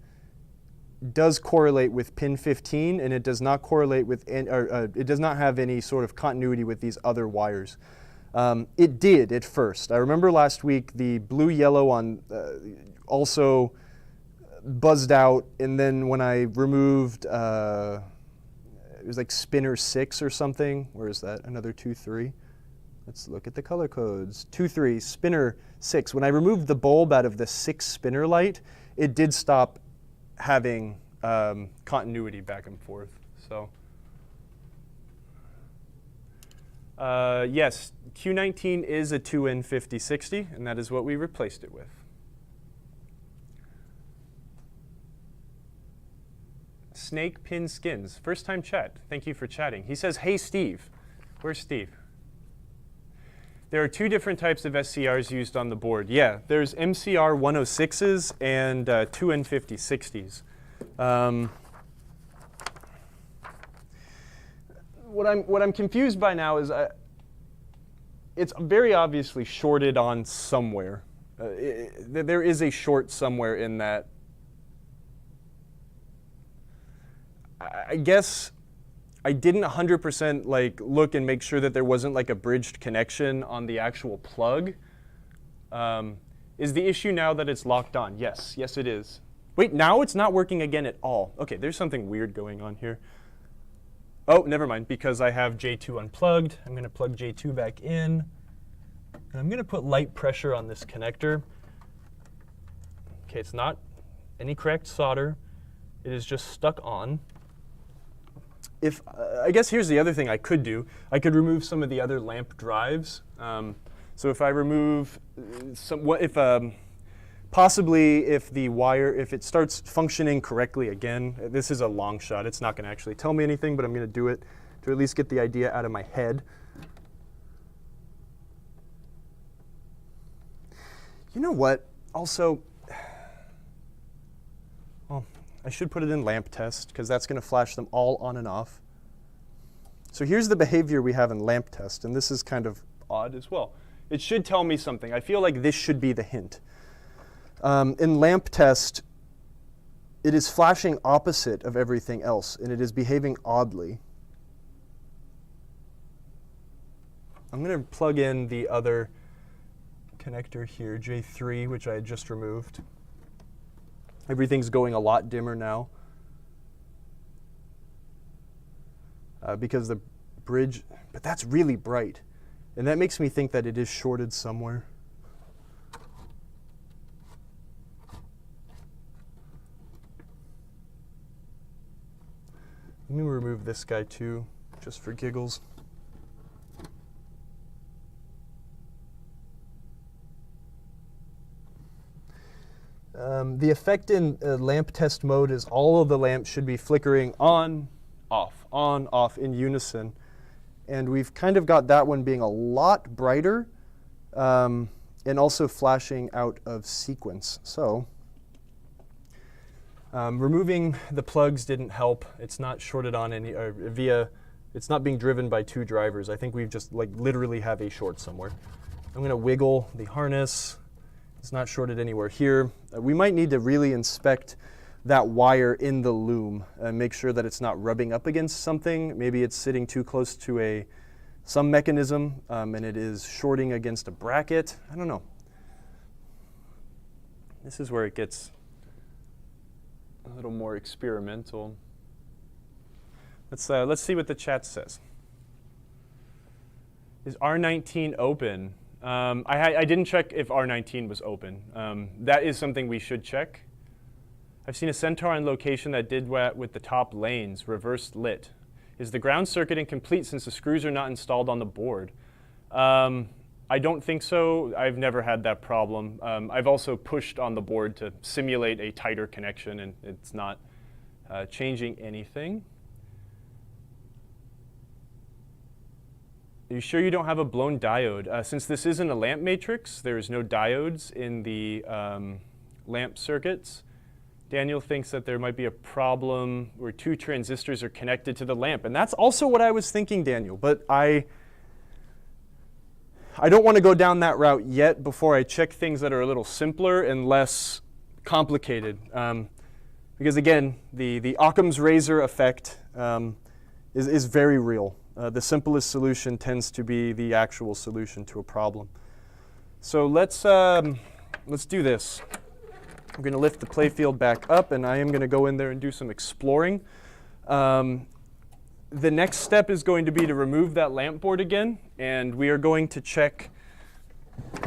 does correlate with pin 15, and it does not correlate with, it does not have any sort of continuity with these other wires. It did at first. I remember last week the blue yellow on also buzzed out, and then when I removed, it was like spinner 6 or something. Where is that? Another 2, 3. Let's look at the color codes. 2, 3, spinner 6. When I removed the bulb out of the 6 spinner light, it did stop having continuity back and forth. So yes, Q19 is a 2N5060, and that is what we replaced it with. Snake Pin Skins, first time chat. Thank you for chatting. He says, hey Steve. Where's Steve? There are 2 different types of SCRs used on the board. Yeah, there's MCR 106s and 2N5060s. What I'm confused by now is it's very obviously shorted on somewhere. There is a short somewhere in that. I guess I didn't 100% like look and make sure that there wasn't like a bridged connection on the actual plug. Is the issue now that it's locked on? Yes, yes it is. Wait, now it's not working again at all. Okay, there's something weird going on here. Oh, never mind, because I have J2 unplugged. I'm gonna plug J2 back in. And I'm gonna put light pressure on this connector. Okay, it's not any correct solder. It is just stuck on. I guess here's the other thing I could do. I could remove some of the other lamp drives. So if I remove possibly if the wire, if it starts functioning correctly again, this is a long shot. It's not going to actually tell me anything, but I'm going to do it to at least get the idea out of my head. You know what? Also, well, I should put it in lamp test because that's going to flash them all on and off. So here's the behavior we have in lamp test, and this is kind of odd as well. It should tell me something. I feel like this should be the hint. In lamp test, it is flashing opposite of everything else, and it is behaving oddly. I'm going to plug in the other connector here, J3, which I had just removed. Everything's going a lot dimmer now because the bridge, but that's really bright. And that makes me think that it is shorted somewhere. Let me remove this guy too, just for giggles. The effect in lamp test mode is all of the lamps should be flickering on, off in unison. And we've kind of got that one being a lot brighter and also flashing out of sequence. So removing the plugs didn't help. It's not shorted on any it's not being driven by two drivers. I think we've just like literally have a short somewhere. I'm going to wiggle the harness. It's not shorted anywhere here. We might need to really inspect that wire in the loom and make sure that it's not rubbing up against something. Maybe it's sitting too close to some mechanism and it is shorting against a bracket. I don't know. This is where it gets a little more experimental. Let's see what the chat says. Is R19 open? I didn't check if R19 was open. That is something we should check. I've seen a Centaur on location that did that with the top lanes, reversed lit. Is the ground circuit incomplete since the screws are not installed on the board? I don't think so. I've never had that problem. I've also pushed on the board to simulate a tighter connection, and it's not changing anything. Are you sure you don't have a blown diode? Since this isn't a lamp matrix, there's no diodes in the lamp circuits. Daniel thinks that there might be a problem where two transistors are connected to the lamp. And that's also what I was thinking, Daniel. But I don't want to go down that route yet before I check things that are a little simpler and less complicated. Because again, the Occam's razor effect is very real. The simplest solution tends to be the actual solution to a problem. So let's do this. I'm going to lift the playfield back up, and I am going to go in there and do some exploring. The next step is going to be to remove that lamp board again, and we are going to check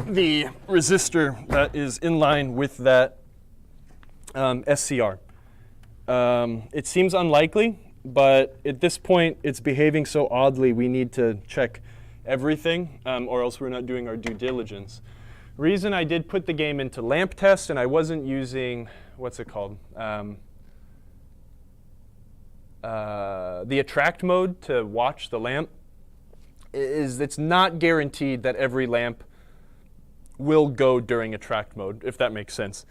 the resistor that is in line with that SCR. It seems unlikely, but at this point, it's behaving so oddly, we need to check everything, or else we're not doing our due diligence. Reason I did put the game into lamp test and I wasn't using, what's it called? The attract mode to watch the lamp is it's not guaranteed that every lamp will go during attract mode, if that makes sense.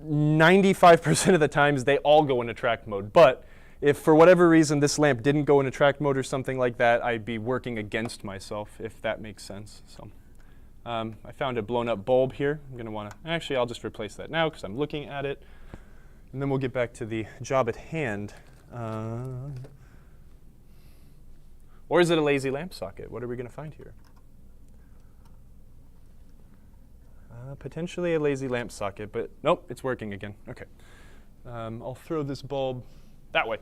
95% of the times they all go in attract mode, but if for whatever reason this lamp didn't go in attract mode or something like that, I'd be working against myself, if that makes sense. So. I found a blown up bulb here. I'm going to want to, actually I'll just replace that now because I'm looking at it. And then we'll get back to the job at hand. Or is it a lazy lamp socket? What are we going to find here? Potentially a lazy lamp socket, but nope, it's working again. Okay. I'll throw this bulb that way.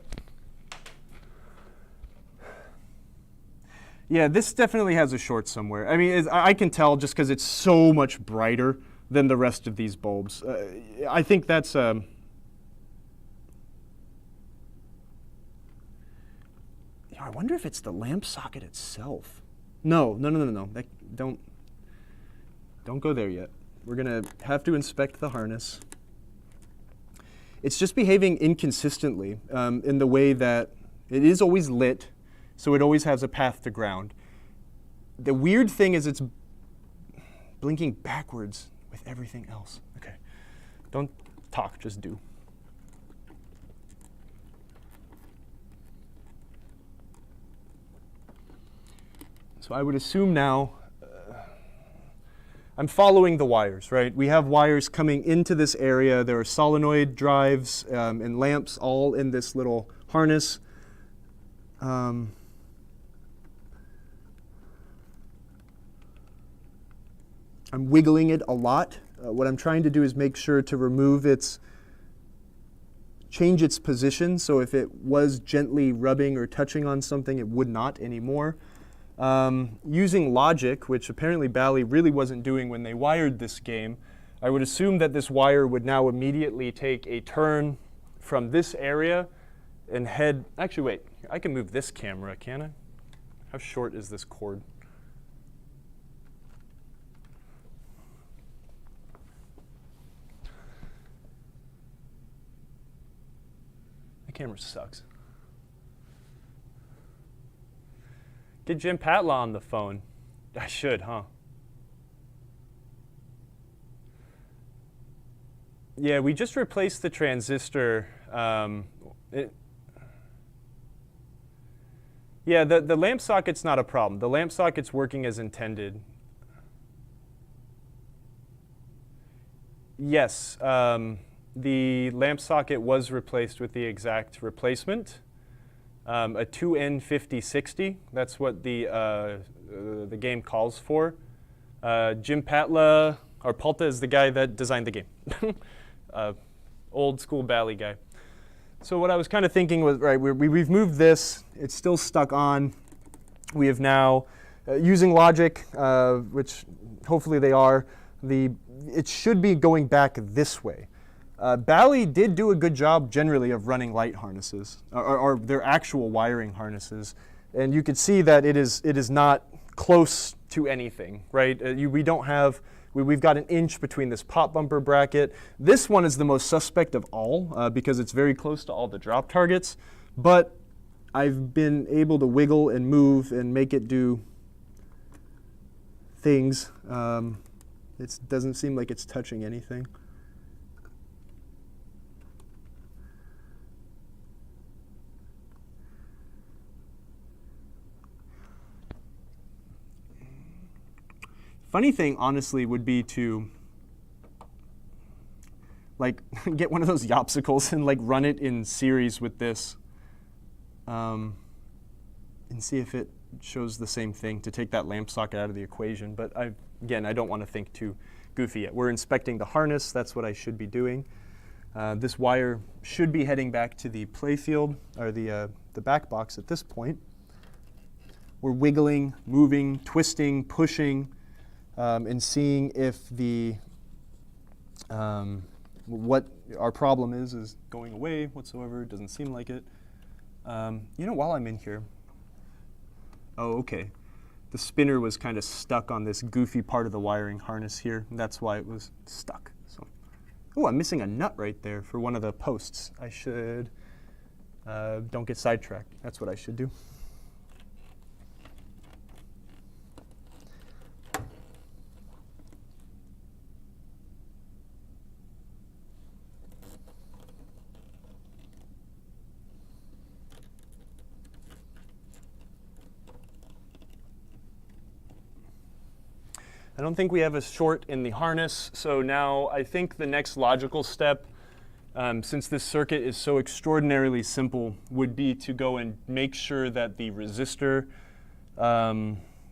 Yeah, this definitely has a short somewhere. I mean, I can tell just because it's so much brighter than the rest of these bulbs. I think that's... I wonder if it's the lamp socket itself. No. Don't go there yet. We're going to have to inspect the harness. It's just behaving inconsistently in the way that it is always lit, so it always has a path to ground. The weird thing is it's blinking backwards with everything else. Okay, don't talk, just do. So I would assume now, I'm following the wires, right? We have wires coming into this area. There are solenoid drives and lamps all in this little harness. I'm wiggling it a lot. What I'm trying to do is make sure to remove change its position, so if it was gently rubbing or touching on something, it would not anymore. Using logic, which apparently Bally really wasn't doing when they wired this game, I would assume that this wire would now immediately take a turn from this area and head, actually wait, I can move this camera, can I? How short is this cord? The camera sucks. Get Jim Patla on the phone. I should, huh? Yeah, we just replaced the transistor. Yeah, the lamp socket's not a problem. The lamp socket's working as intended. Yes, the lamp socket was replaced with the exact replacement. A 2N5060, that's what the game calls for. Jim Patla, or Palta, is the guy that designed the game. Old school Bally guy. So what I was kind of thinking was, right, we've moved this, it's still stuck on. We have now, using logic, which hopefully they are, it should be going back this way. Bally did do a good job generally of running light harnesses, or their actual wiring harnesses. And you could see that it is not close to anything, right? We've got an inch between this pop bumper bracket. This one is the most suspect of all because it's very close to all the drop targets. But I've been able to wiggle and move and make it do things. It doesn't seem like it's touching anything. Funny thing, honestly, would be to like get one of those Yopsicles and like run it in series with this and see if it shows the same thing, to take that lamp socket out of the equation. But again, I don't want to think too goofy yet. We're inspecting the harness. That's what I should be doing. This wire should be heading back to the playfield, or the back box at this point. We're wiggling, moving, twisting, pushing, and seeing if what our problem is going away whatsoever. It doesn't seem like it. While I'm in here, oh, okay. The spinner was kind of stuck on this goofy part of the wiring harness here. And that's why it was stuck. So, oh, I'm missing a nut right there for one of the posts. I should, don't get sidetracked. That's what I should do. I don't think we have a short in the harness, so now I think the next logical step, since this circuit is so extraordinarily simple, would be to go and make sure that the resistor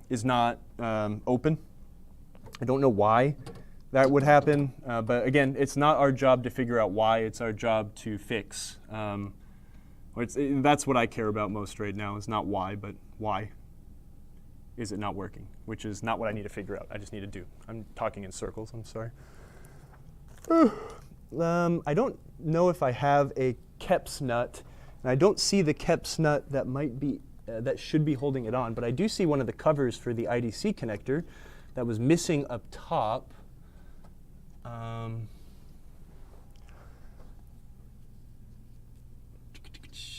is not open. I don't know why that would happen, but again, it's not our job to figure out why, it's our job to fix. That's what I care about most right now, is not why, but why is it not working, which is not what I need to figure out. I just need to do. I'm talking in circles, I'm sorry. I don't know if I have a Kep's nut, and I don't see the Kep's nut that might be, that should be holding it on, but I do see one of the covers for the IDC connector that was missing up top.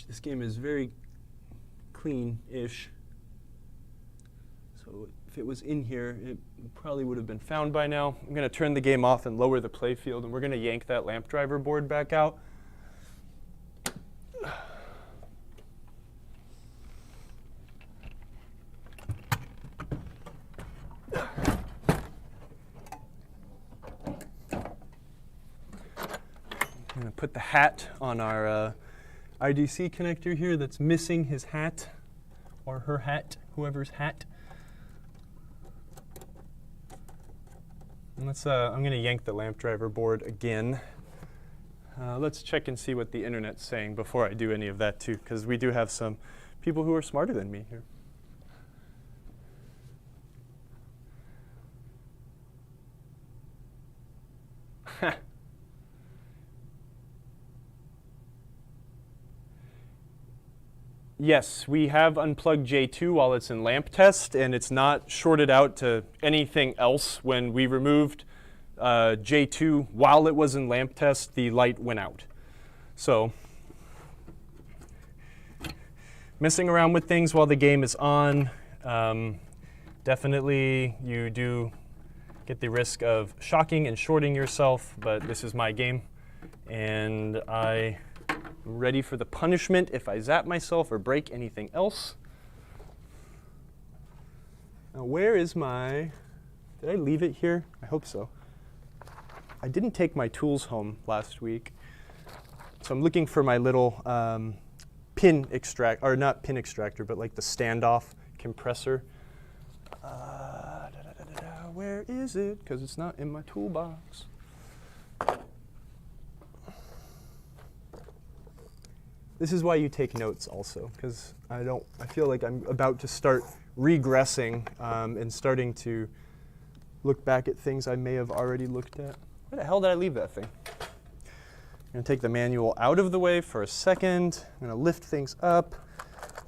This game is very clean-ish. So if it was in here, it probably would have been found by now. I'm going to turn the game off and lower the playfield, and we're going to yank that lamp driver board back out. put the hat on our IDC connector here that's missing his hat, or her hat, whoever's hat. And let's, I'm going to yank the lamp driver board again. Let's check and see what the internet's saying before I do any of that too, because we do have some people who are smarter than me here. Yes, we have unplugged J2 while it's in lamp test, and it's not shorted out to anything else. When we removed J2 while it was in lamp test, the light went out. So, messing around with things while the game is on, definitely you do get the risk of shocking and shorting yourself, but this is my game, and I'm ready for the punishment if I zap myself or break anything else. Now where is my, did I leave it here? I hope so. I didn't take my tools home last week, so I'm looking for my little pin extract, or not pin extractor, but like the standoff compressor. Where is it? Because it's not in my toolbox. This is why you take notes also, because I feel like I'm about to start regressing and starting to look back at things I may have already looked at. Where the hell did I leave that thing? I'm going to take the manual out of the way for a second. I'm going to lift things up.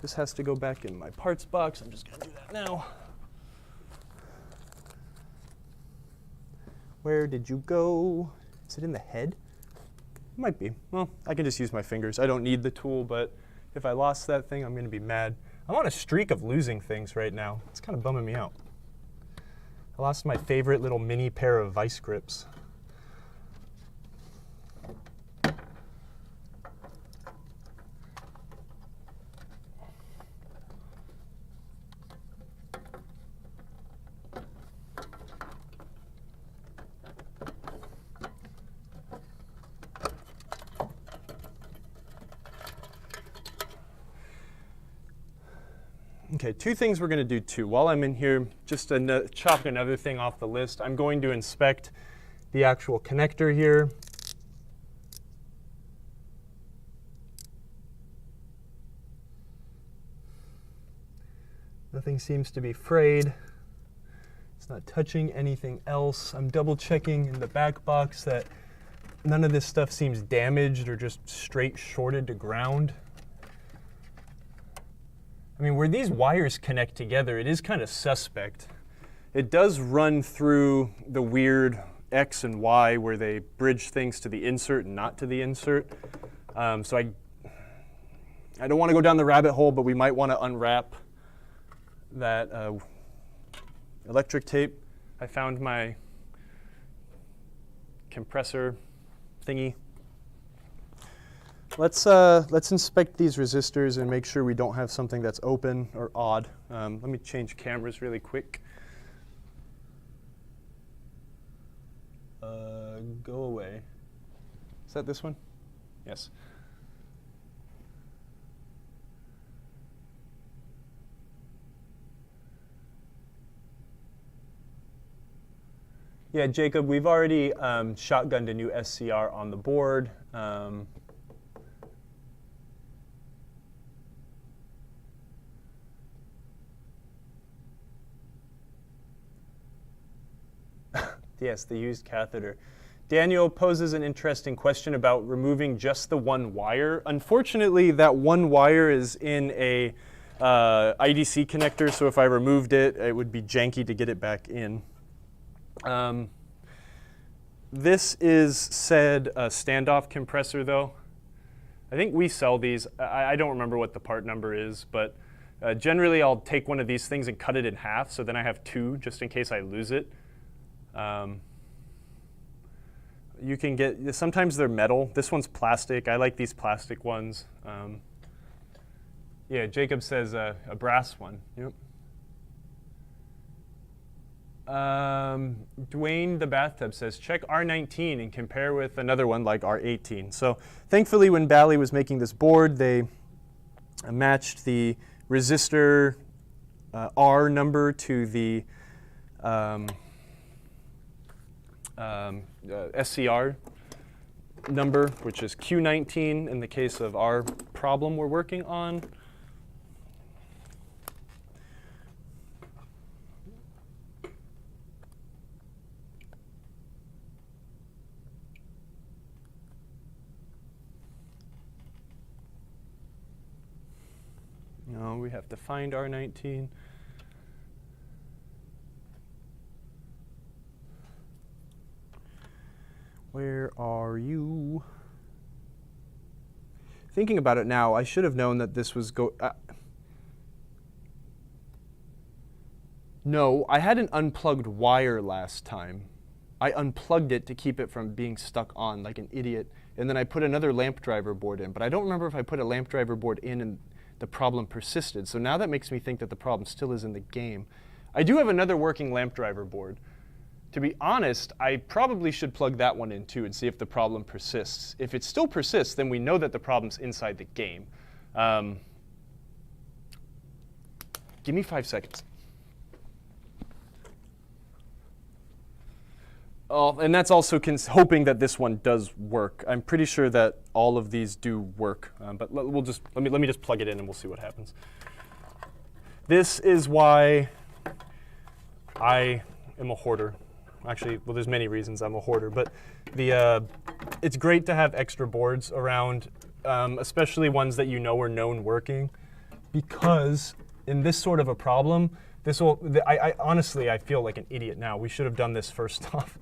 This has to go back in my parts box. I'm just going to do that now. Where did you go? Is it in the head? It might be. Well, I can just use my fingers. I don't need the tool, but if I lost that thing, I'm going to be mad. I'm on a streak of losing things right now. It's kind of bumming me out. I lost my favorite little mini pair of vice grips. Okay, two things we're going to do too. While I'm in here, just chop another thing off the list. I'm going to inspect the actual connector here. Nothing seems to be frayed. It's not touching anything else. I'm double checking in the back box that none of this stuff seems damaged or just straight shorted to ground. I mean, where these wires connect together, it is kind of suspect. It does run through the weird X and Y where they bridge things to the insert and not to the insert. So I don't want to go down the rabbit hole, but we might want to unwrap that electric tape. I found my compressor thingy. Let's inspect these resistors and make sure we don't have something that's open or odd. Let me change cameras really quick. Go away. Is that this one? Yes. Yeah, Jacob, we've already shotgunned a new SCR on the board. Yes, the used catheter. Daniel poses an interesting question about removing just the one wire. Unfortunately, that one wire is in a IDC connector, so if I removed it, it would be janky to get it back in. This is said standoff compressor, though. I think we sell these. I don't remember what the part number is, but generally I'll take one of these things and cut it in half, so then I have two just in case I lose it. You can get, sometimes they're metal. This one's plastic. I like these plastic ones. Yeah, Jacob says a brass one. Yep. Dwayne the Bathtub says, check R19 and compare with another one like R18. So thankfully when Bally was making this board, they matched the resistor R number to the SCR number, which is Q19 in the case of our problem we're working on. No, we have to find R19. Where are you? Thinking about it now, I should have known that this was no, I had an unplugged wire last time. I unplugged it to keep it from being stuck on like an idiot, and then I put another lamp driver board in, but I don't remember if I put a lamp driver board in and the problem persisted. So now that makes me think that the problem still is in the game. I do have another working lamp driver board. To be honest, I probably should plug that one in too and see if the problem persists. If it still persists, then we know that the problem's inside the game. Give me 5 seconds. Oh, and that's also hoping that this one does work. I'm pretty sure that all of these do work, but let me just plug it in and we'll see what happens. This is why I am a hoarder. Actually, well, there's many reasons I'm a hoarder, but it's great to have extra boards around, especially ones that you know are known working, because in this sort of a problem, honestly, I feel like an idiot now. We should have done this first off.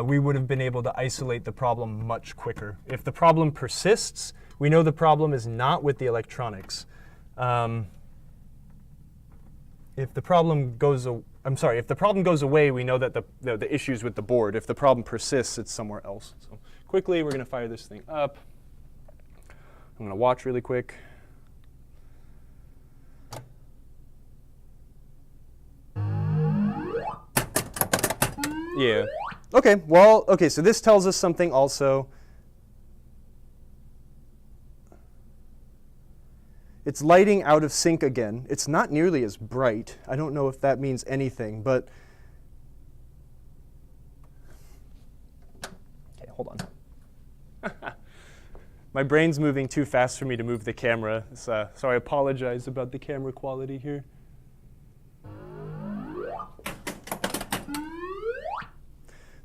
We would have been able to isolate the problem much quicker. If the problem persists, we know the problem is not with the electronics. If the problem goes away, we know that the issue's with the board. If the problem persists, it's somewhere else. So quickly, we're going to fire this thing up. I'm going to watch really quick. Yeah. OK, well, OK, so this tells us something also. It's lighting out of sync again. It's not nearly as bright. I don't know if that means anything, but OK, hold on. My brain's moving too fast for me to move the camera, so I apologize about the camera quality here.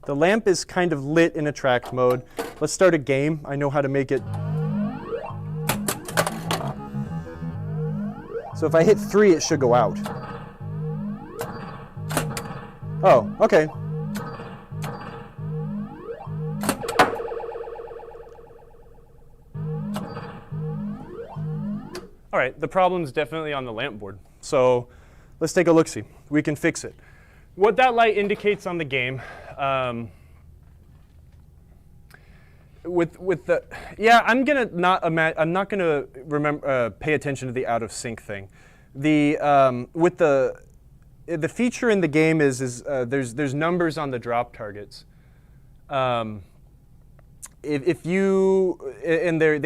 The lamp is kind of lit in attract mode. Let's start a game. I know how to make it. So if I hit 3, it should go out. Oh, OK. All right, the problem's definitely on the lamp board. So let's take a look-see. We can fix it. What that light indicates on the game, I'm not gonna pay attention to the out of sync thing. The feature in the game is there's numbers on the drop targets. They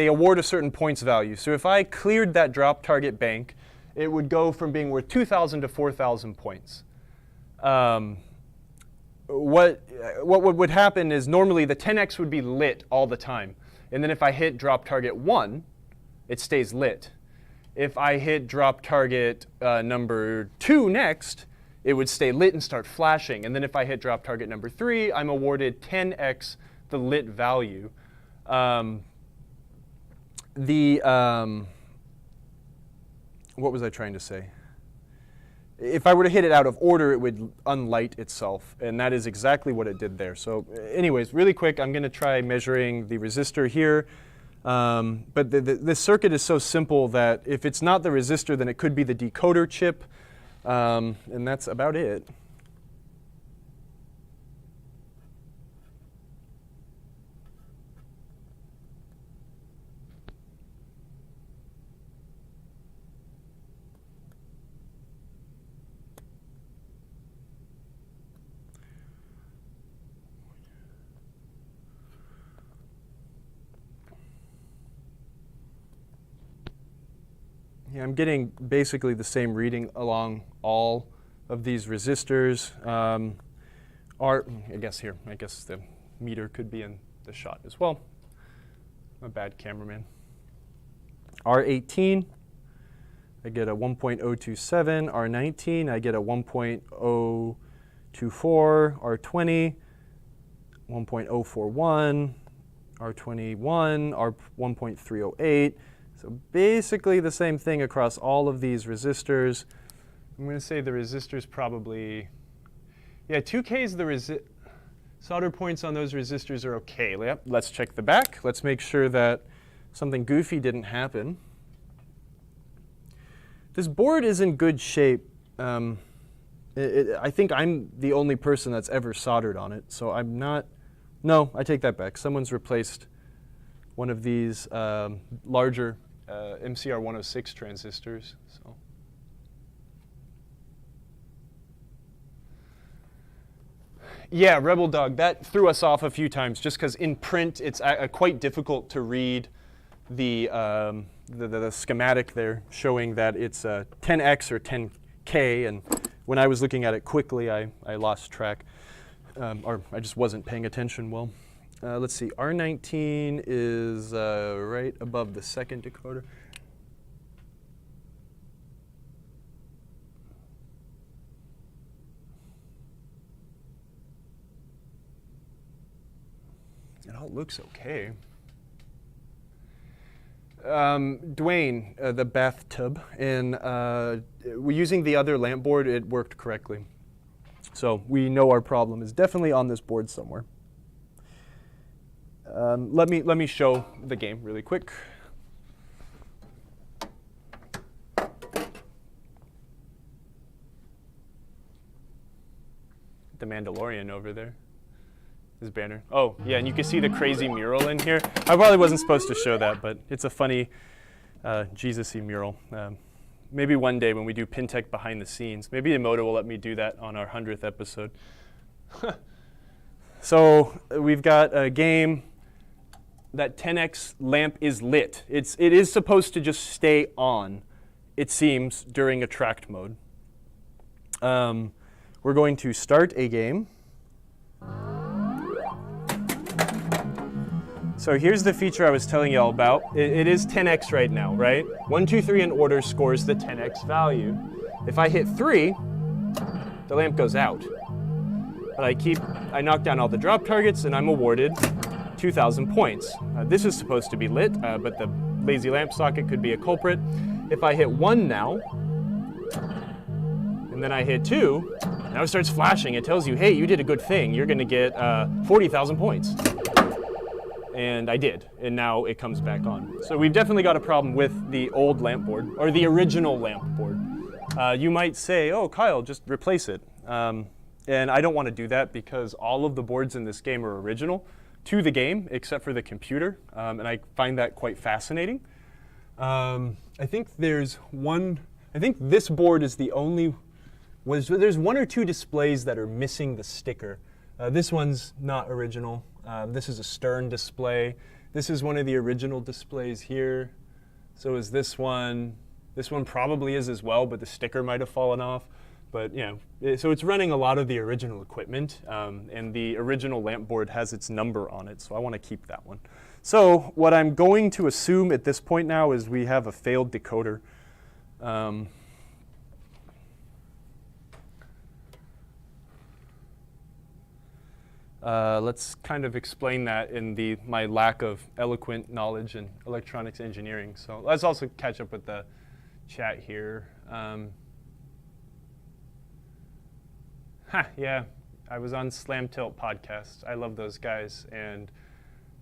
award a certain points value. So if I cleared that drop target bank, it would go from being worth 2,000 to 4,000 points. What would happen is normally the 10x would be lit all the time. And then if I hit drop target 1, it stays lit. If I hit drop target number 2 next, it would stay lit and start flashing. And then if I hit drop target number 3, I'm awarded 10x the lit value. What was I trying to say? If I were to hit it out of order, it would unlight itself, and that is exactly what it did there. So anyways, really quick, I'm going to try measuring the resistor here. But this circuit is so simple that if it's not the resistor, then it could be the decoder chip, and that's about it. Yeah, I'm getting basically the same reading along all of these resistors. I guess the meter could be in the shot as well. I'm a bad cameraman. R18, I get a 1.027. R19, I get a 1.024. R20, 1.041. R21, R1.308. So basically the same thing across all of these resistors. I'm going to say the resistors probably, yeah, 2Ks, the solder points on those resistors are okay. Yep, let's check the back. Let's make sure that something goofy didn't happen. This board is in good shape. I think I'm the only person that's ever soldered on it, so I'm not. No, I take that back. Someone's replaced one of these larger MCR 106 transistors. So. Yeah, Rebel Dog, that threw us off a few times just because in print it's quite difficult to read the schematic there showing that it's 10x or 10K, and when I was looking at it quickly I lost track. Or I just wasn't paying attention well. Let's see, R19 is right above the second decoder. It all looks okay. Dwayne, the bathtub, and we're using the other lamp board, it worked correctly. So we know our problem is definitely on this board somewhere. Let me show the game really quick. The Mandalorian over there. His banner. Oh, yeah, and you can see the crazy mural in here. I probably wasn't supposed to show that, but it's a funny Jesus-y mural. Maybe one day when we do PinTech behind the scenes. Maybe Emoto will let me do that on our 100th episode. So we've got a game. That 10x lamp is lit. It is supposed to just stay on, it seems, during attract mode. We're going to start a game. So here's the feature I was telling you all about. It is 10x right now, right? 1, 2, 3 in order scores the 10x value. If I hit 3, the lamp goes out. But I knock down all the drop targets and I'm awarded 2,000 points. This is supposed to be lit, but the lazy lamp socket could be a culprit. If I hit 1 now, and then I hit 2, now it starts flashing. It tells you, hey, you did a good thing. You're going to get 40,000 points. And I did, and now it comes back on. So we've definitely got a problem with the old lamp board, or the original lamp board. You might say, oh, Kyle, just replace it. And I don't want to do that because all of the boards in this game are original to the game, except for the computer, and I find that quite fascinating. I think this board is the only, there's 1 or 2 displays that are missing the sticker. This one's not original. This is a Stern display. This is one of the original displays here. So is this one. This one probably is as well, but the sticker might have fallen off. But yeah, so it's running a lot of the original equipment, and the original lamp board has its number on it, so I want to keep that one. So what I'm going to assume at this point now is we have a failed decoder. Let's kind of explain that in my lack of eloquent knowledge in electronics engineering. So let's also catch up with the chat here. Yeah, I was on Slam Tilt podcast. I love those guys, and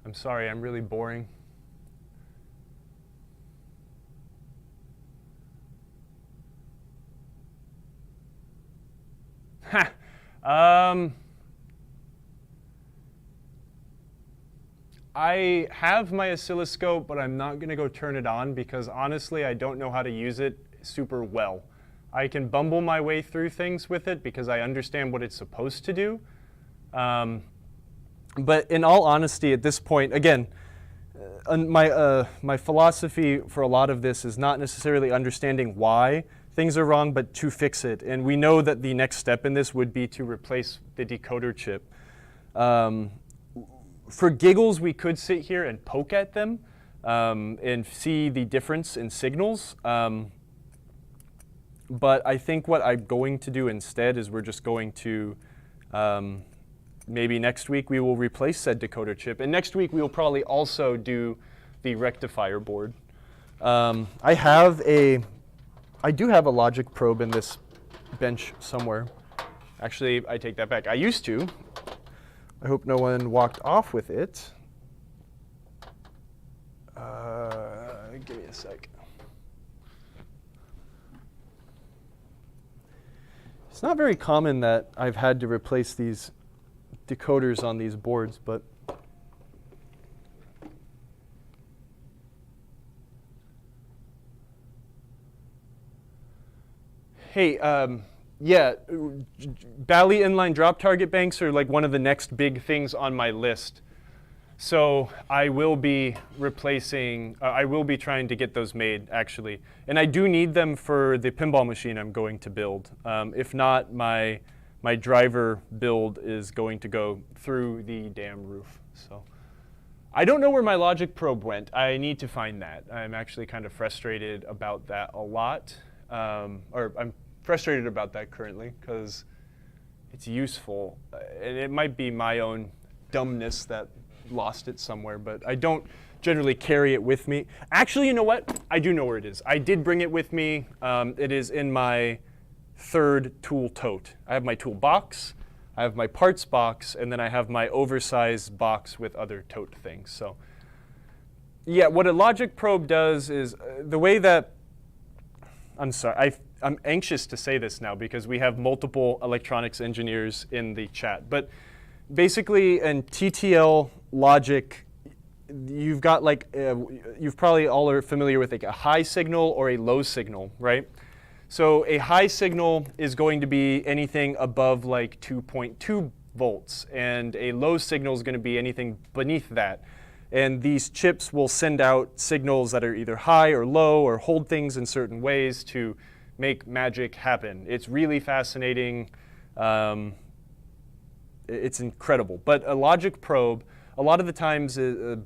I'm sorry, I'm really boring. I have my oscilloscope, but I'm not going to go turn it on because honestly, I don't know how to use it super well. I can bumble my way through things with it because I understand what it's supposed to do. But in all honesty, at this point, again, my philosophy for a lot of this is not necessarily understanding why things are wrong, but to fix it. And we know that the next step in this would be to replace the decoder chip. For giggles, we could sit here and poke at them and see the difference in signals. But I think what I'm going to do instead is we're just going to, maybe next week we will replace said decoder chip. And next week we will probably also do the rectifier board. I do have a logic probe in this bench somewhere. Actually, I take that back. I used to. I hope no one walked off with it. Give me a sec. It's not very common that I've had to replace these decoders on these boards, but hey, yeah, Bally inline drop target banks are like one of the next big things on my list. So I will be replacing, I will be trying to get those made, actually. And I do need them for the pinball machine I'm going to build. If not, my driver build is going to go through the damn roof. So I don't know where my logic probe went. I need to find that. I'm actually kind of frustrated about that a lot. Or I'm frustrated about that currently because it's useful. And it might be my own dumbness that lost it somewhere, but I don't generally carry it with me. Actually, you know what? I do know where it is. I did bring it with me. It is in my third tool tote. I have my tool box, I have my parts box, and then I have my oversized box with other tote things. So yeah, what a logic probe does is the way that, I'm sorry, I'm anxious to say this now because we have multiple electronics engineers in the chat, but basically in TTL logic, you've got like, you've probably all are familiar with like a high signal or a low signal, right? So a high signal is going to be anything above like 2.2 volts, and a low signal is going to be anything beneath that. And these chips will send out signals that are either high or low or hold things in certain ways to make magic happen. It's really fascinating. It's incredible. But a logic probe, a lot of the times, a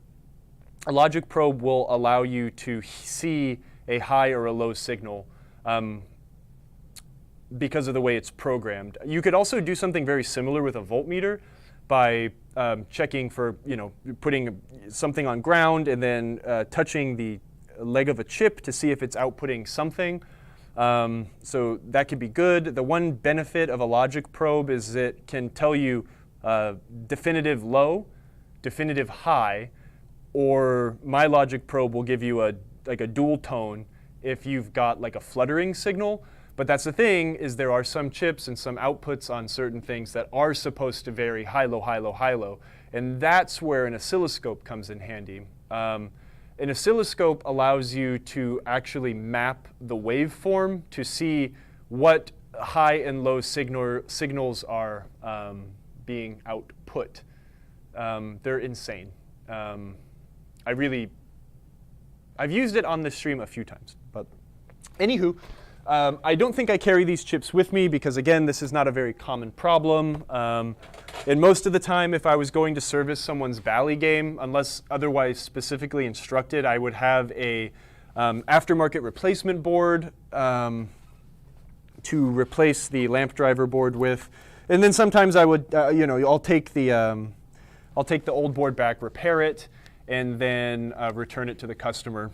logic probe will allow you to see a high or a low signal because of the way it's programmed. You could also do something very similar with a voltmeter by checking for, putting something on ground and then touching the leg of a chip to see if it's outputting something. So that could be good. The one benefit of a logic probe is it can tell you definitive low, definitive high, or my logic probe will give you a dual tone if you've got like a fluttering signal. But that's the thing, is there are some chips and some outputs on certain things that are supposed to vary high, low, high, low, high, low. And that's where an oscilloscope comes in handy. An oscilloscope allows you to actually map the waveform to see what high and low signals are being output. They're insane. I've used it on this stream a few times. But anywho, I don't think I carry these chips with me because, again, this is not a very common problem. And most of the time, if I was going to service someone's Bally game, unless otherwise specifically instructed, I would have a aftermarket replacement board to replace the lamp driver board with. And then sometimes I would, I'll take the old board back, repair it, and then return it to the customer.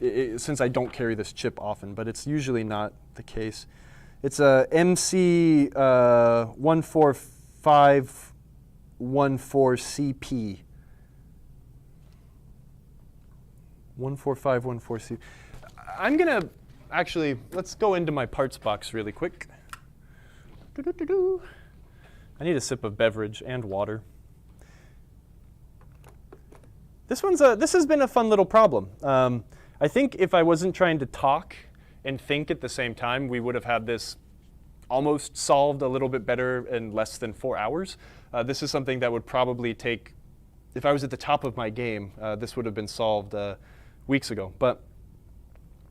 Since I don't carry this chip often, but it's usually not the case. It's a MC14514CP. 14514C. I'm going to actually, let's go into my parts box really quick. I need a sip of beverage and water. This has been a fun little problem. I think if I wasn't trying to talk and think at the same time, we would have had this almost solved a little bit better in less than 4 hours. This is something that would probably take if I was at the top of my game, this would have been solved weeks ago. But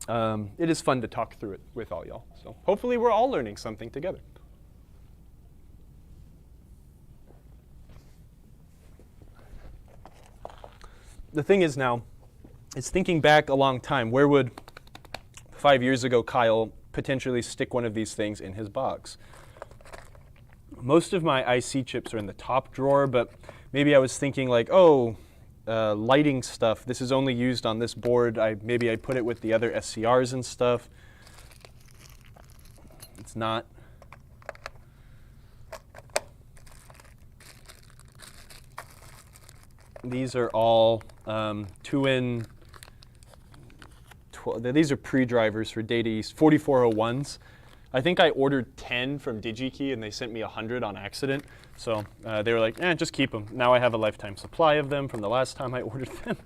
it is fun to talk through it with all y'all. So hopefully we're all learning something together. The thing is now, it's thinking back a long time. Where would 5 years ago Kyle potentially stick one of these things in his box? Most of my IC chips are in the top drawer, but maybe I was thinking like, oh, lighting stuff. This is only used on this board. Maybe I put it with the other SCRs and stuff. It's not. These are all 2-in. These are pre-drivers for Data East 4401s. I think I ordered 10 from DigiKey and they sent me 100 on accident. So they were like, just keep them. Now I have a lifetime supply of them from the last time I ordered them.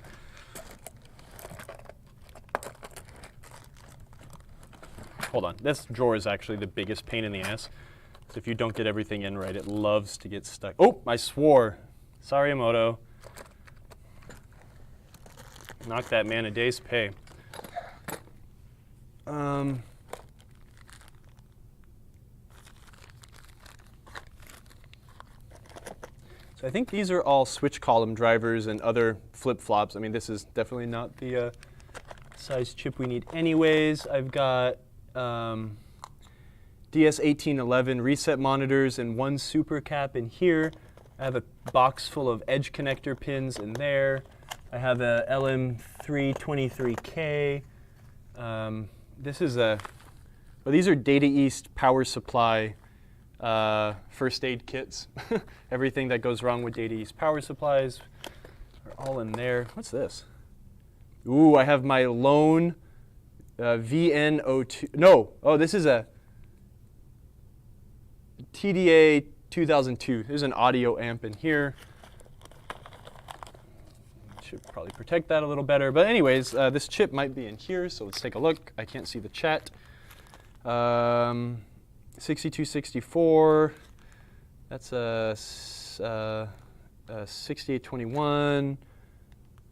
Hold on, this drawer is actually the biggest pain in the ass. So if you don't get everything in right, it loves to get stuck. Oh, I swore. Sorry, Emoto. Knock that man a day's pay. So I think these are all switch column drivers and other flip-flops. I mean, this is definitely not the size chip we need anyways. I've got DS1811 reset monitors and one super cap in here. I have a box full of edge connector pins in there. I have a LM323K. This is these are Data East power supply first aid kits. Everything that goes wrong with Data East power supplies are all in there. What's this? Ooh, I have my lone VN02. No, oh, this is a TDA 2002. There's an audio amp in here. Should probably protect that a little better. But anyways, this chip might be in here, so let's take a look. I can't see the chat. 6264. That's a 6821.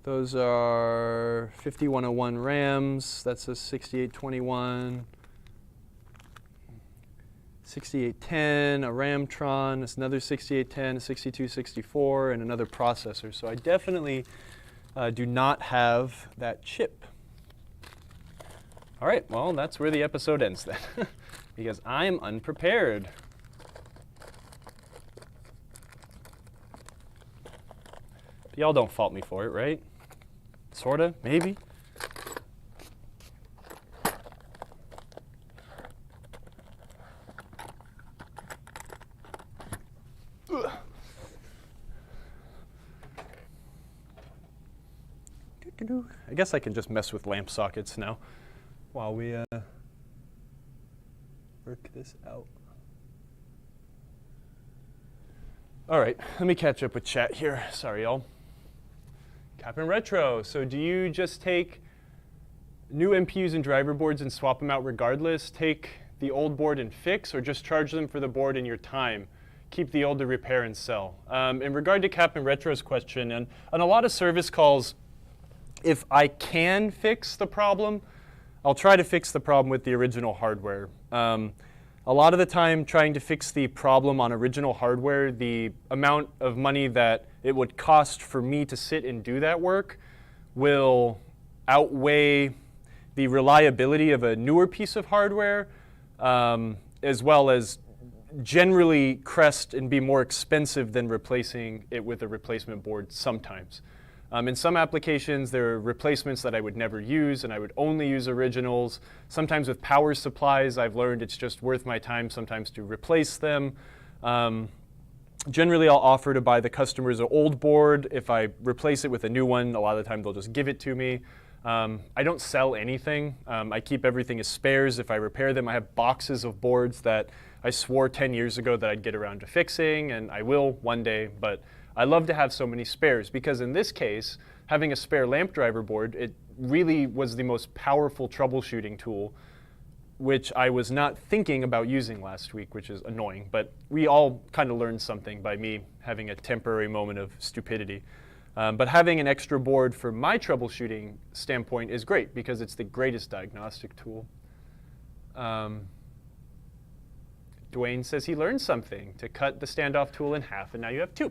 Those are 5101 RAMs. That's a 6821. 6810, a Ramtron, it's another 6810, a 6264, and another processor. So I definitely do not have that chip. All right, well, that's where the episode ends then, because I'm unprepared. Y'all don't fault me for it, right? Sorta, maybe. I guess I can just mess with lamp sockets now while we work this out. All right, let me catch up with chat here. Sorry, y'all. Cap'n Retro, so do you just take new MPUs and driver boards and swap them out regardless? Take the old board and fix, or just charge them for the board in your time? Keep the old to repair and sell? In regard to Cap'n Retro's question, and on a lot of service calls, if I can fix the problem, I'll try to fix the problem with the original hardware. A lot of the time, trying to fix the problem on original hardware, the amount of money that it would cost for me to sit and do that work will outweigh the reliability of a newer piece of hardware, as well as generally crest and be more expensive than replacing it with a replacement board sometimes. In some applications, there are replacements that I would never use, and I would only use originals. Sometimes with power supplies, I've learned it's just worth my time sometimes to replace them. Generally, I'll offer to buy the customers an old board. If I replace it with a new one, a lot of the time they'll just give it to me. I don't sell anything. I keep everything as spares. If I repair them, I have boxes of boards that I swore 10 years ago that I'd get around to fixing, and I will one day, but I love to have so many spares because in this case, having a spare lamp driver board, it really was the most powerful troubleshooting tool, which I was not thinking about using last week, which is annoying. But we all kind of learned something by me having a temporary moment of stupidity. But having an extra board for my troubleshooting standpoint is great because it's the greatest diagnostic tool. Dwayne says he learned something to cut the standoff tool in half, and now you have two.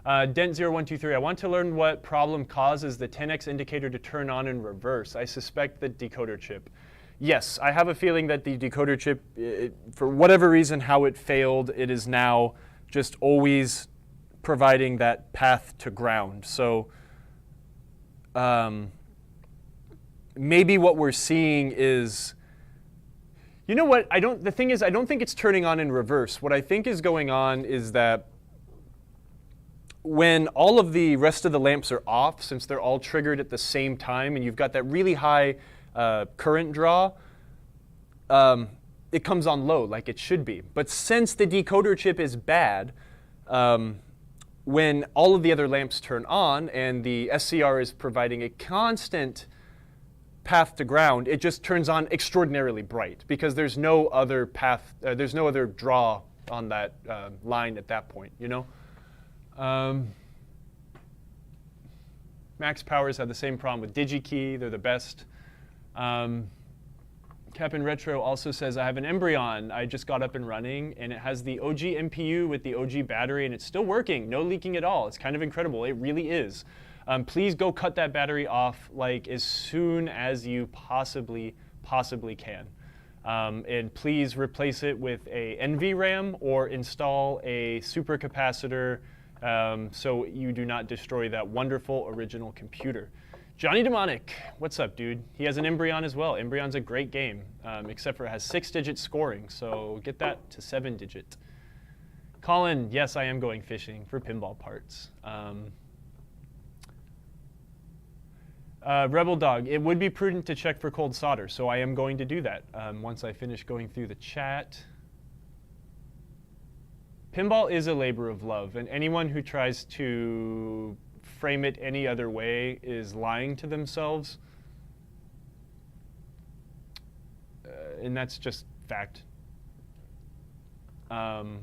Dent0123, I want to learn what problem causes the 10x indicator to turn on in reverse. I suspect the decoder chip. Yes, I have a feeling that the decoder chip, for whatever reason, how it failed, it is now just always providing that path to ground. So maybe what we're seeing is, you know what, the thing is, I don't think it's turning on in reverse. What I think is going on is that when all of the rest of the lamps are off, since they're all triggered at the same time, and you've got that really high current draw, it comes on low like it should be. But since the decoder chip is bad, when all of the other lamps turn on and the SCR is providing a constant path to ground, it just turns on extraordinarily bright because there's no other path, there's no other draw on that line at that point, you know? Max Powers had the same problem with DigiKey. They're the best. Cap'n Retro also says, I have an Embryon. I just got up and running, and it has the OG MPU with the OG battery, and it's still working. No leaking at all. It's kind of incredible. It really is. Please go cut that battery off like as soon as you possibly can. And please replace it with a NVRAM or install a supercapacitor so you do not destroy that wonderful original computer. Johnny Demonic, what's up, dude? He has an Embryon as well. Embryon's a great game, except for it has 6-digit scoring, so get that to 7-digit. Colin, yes, I am going fishing for pinball parts. Rebel Dog, it would be prudent to check for cold solder, so I am going to do that once I finish going through the chat. Pinball is a labor of love, and anyone who tries to frame it any other way is lying to themselves. And that's just fact. Look,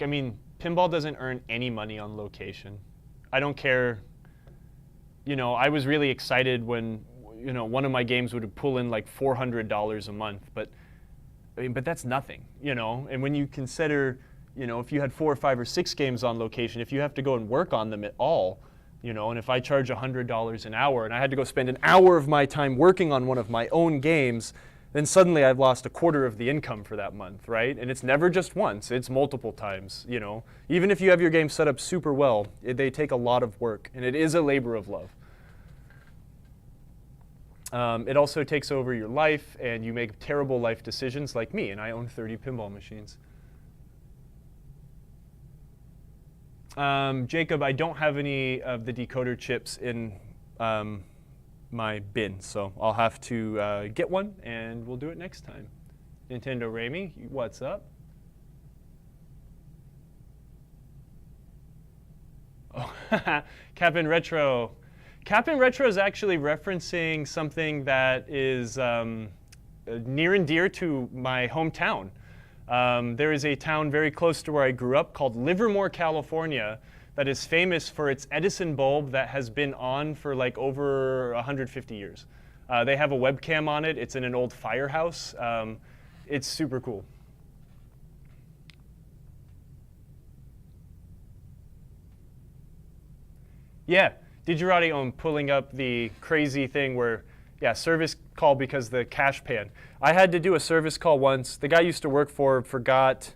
I mean, pinball doesn't earn any money on location. I don't care. You know, I was really excited when, you know, one of my games would pull in like $400 a month, but I mean, but that's nothing, you know. And when you consider, you know, if you had 4 or 5 or 6 games on location, if you have to go and work on them at all, you know, and if I charge $100 an hour and I had to go spend an hour of my time working on one of my own games, then suddenly I've lost a quarter of the income for that month, right? And it's never just once, it's multiple times, you know. Even if you have your game set up super well, they take a lot of work, and it is a labor of love. It also takes over your life, and you make terrible life decisions like me, and I own 30 pinball machines. Jacob, I don't have any of the decoder chips in my bin, so I'll have to get one, and we'll do it next time. Nintendo Ramy, what's up? Oh, Cap'n Retro. Cap'n Retro is actually referencing something that is near and dear to my hometown. There is a town very close to where I grew up called Livermore, California, that is famous for its Edison bulb that has been on for like over 150 years. They have a webcam on it. It's in an old firehouse. It's super cool. Yeah, Digirati, I'm pulling up the crazy thing where, yeah, service call because the cash pan. I had to do a service call once. The guy I used to work for forgot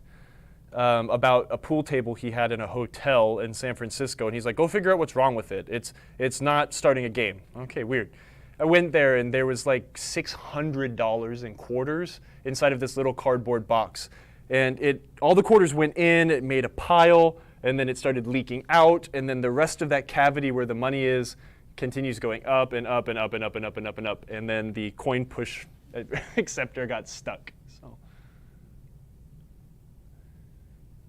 about a pool table he had in a hotel in San Francisco, and he's like, go figure out what's wrong with it. It's not starting a game. Okay, weird. I went there, and there was like $600 in quarters inside of this little cardboard box. And all the quarters went in, it made a pile, and then it started leaking out, and then the rest of that cavity where the money is continues going up and up and up and up and up and up and up, and then the coin push acceptor got stuck. So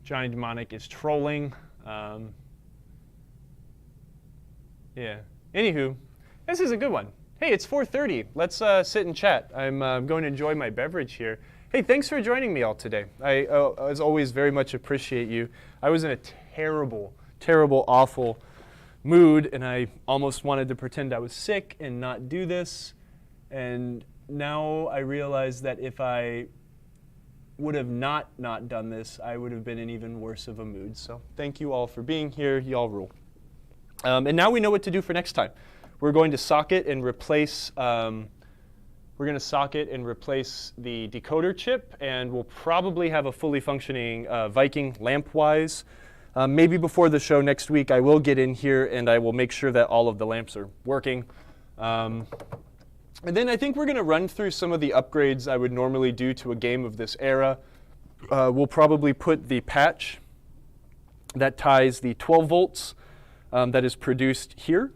Johnny Demonic is trolling. Yeah. Anywho, this is a good one. Hey, it's 4:30. Let's sit and chat. I'm going to enjoy my beverage here. Hey, thanks for joining me all today. I, as always, very much appreciate you. I was in a terrible, awful mood, and I almost wanted to pretend I was sick and not do this. And now I realize that if I would have not done this, I would have been in even worse of a mood. So thank you all for being here. Y'all rule. And now we know what to do for next time. We're going to socket and replace the decoder chip, and we'll probably have a fully functioning Viking lamp-wise. Maybe before the show next week, I will get in here and I will make sure that all of the lamps are working. And then I think we're going to run through some of the upgrades I would normally do to a game of this era. We'll probably put the patch that ties the 12 volts that is produced here.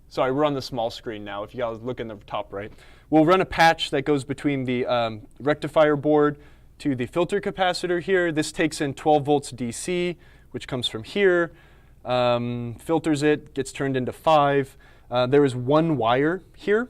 Sorry, we're on the small screen now. If you guys look in the top right. We'll run a patch that goes between the rectifier board to the filter capacitor here. This takes in 12 volts DC, which comes from here, filters it, gets turned into 5. There is one wire here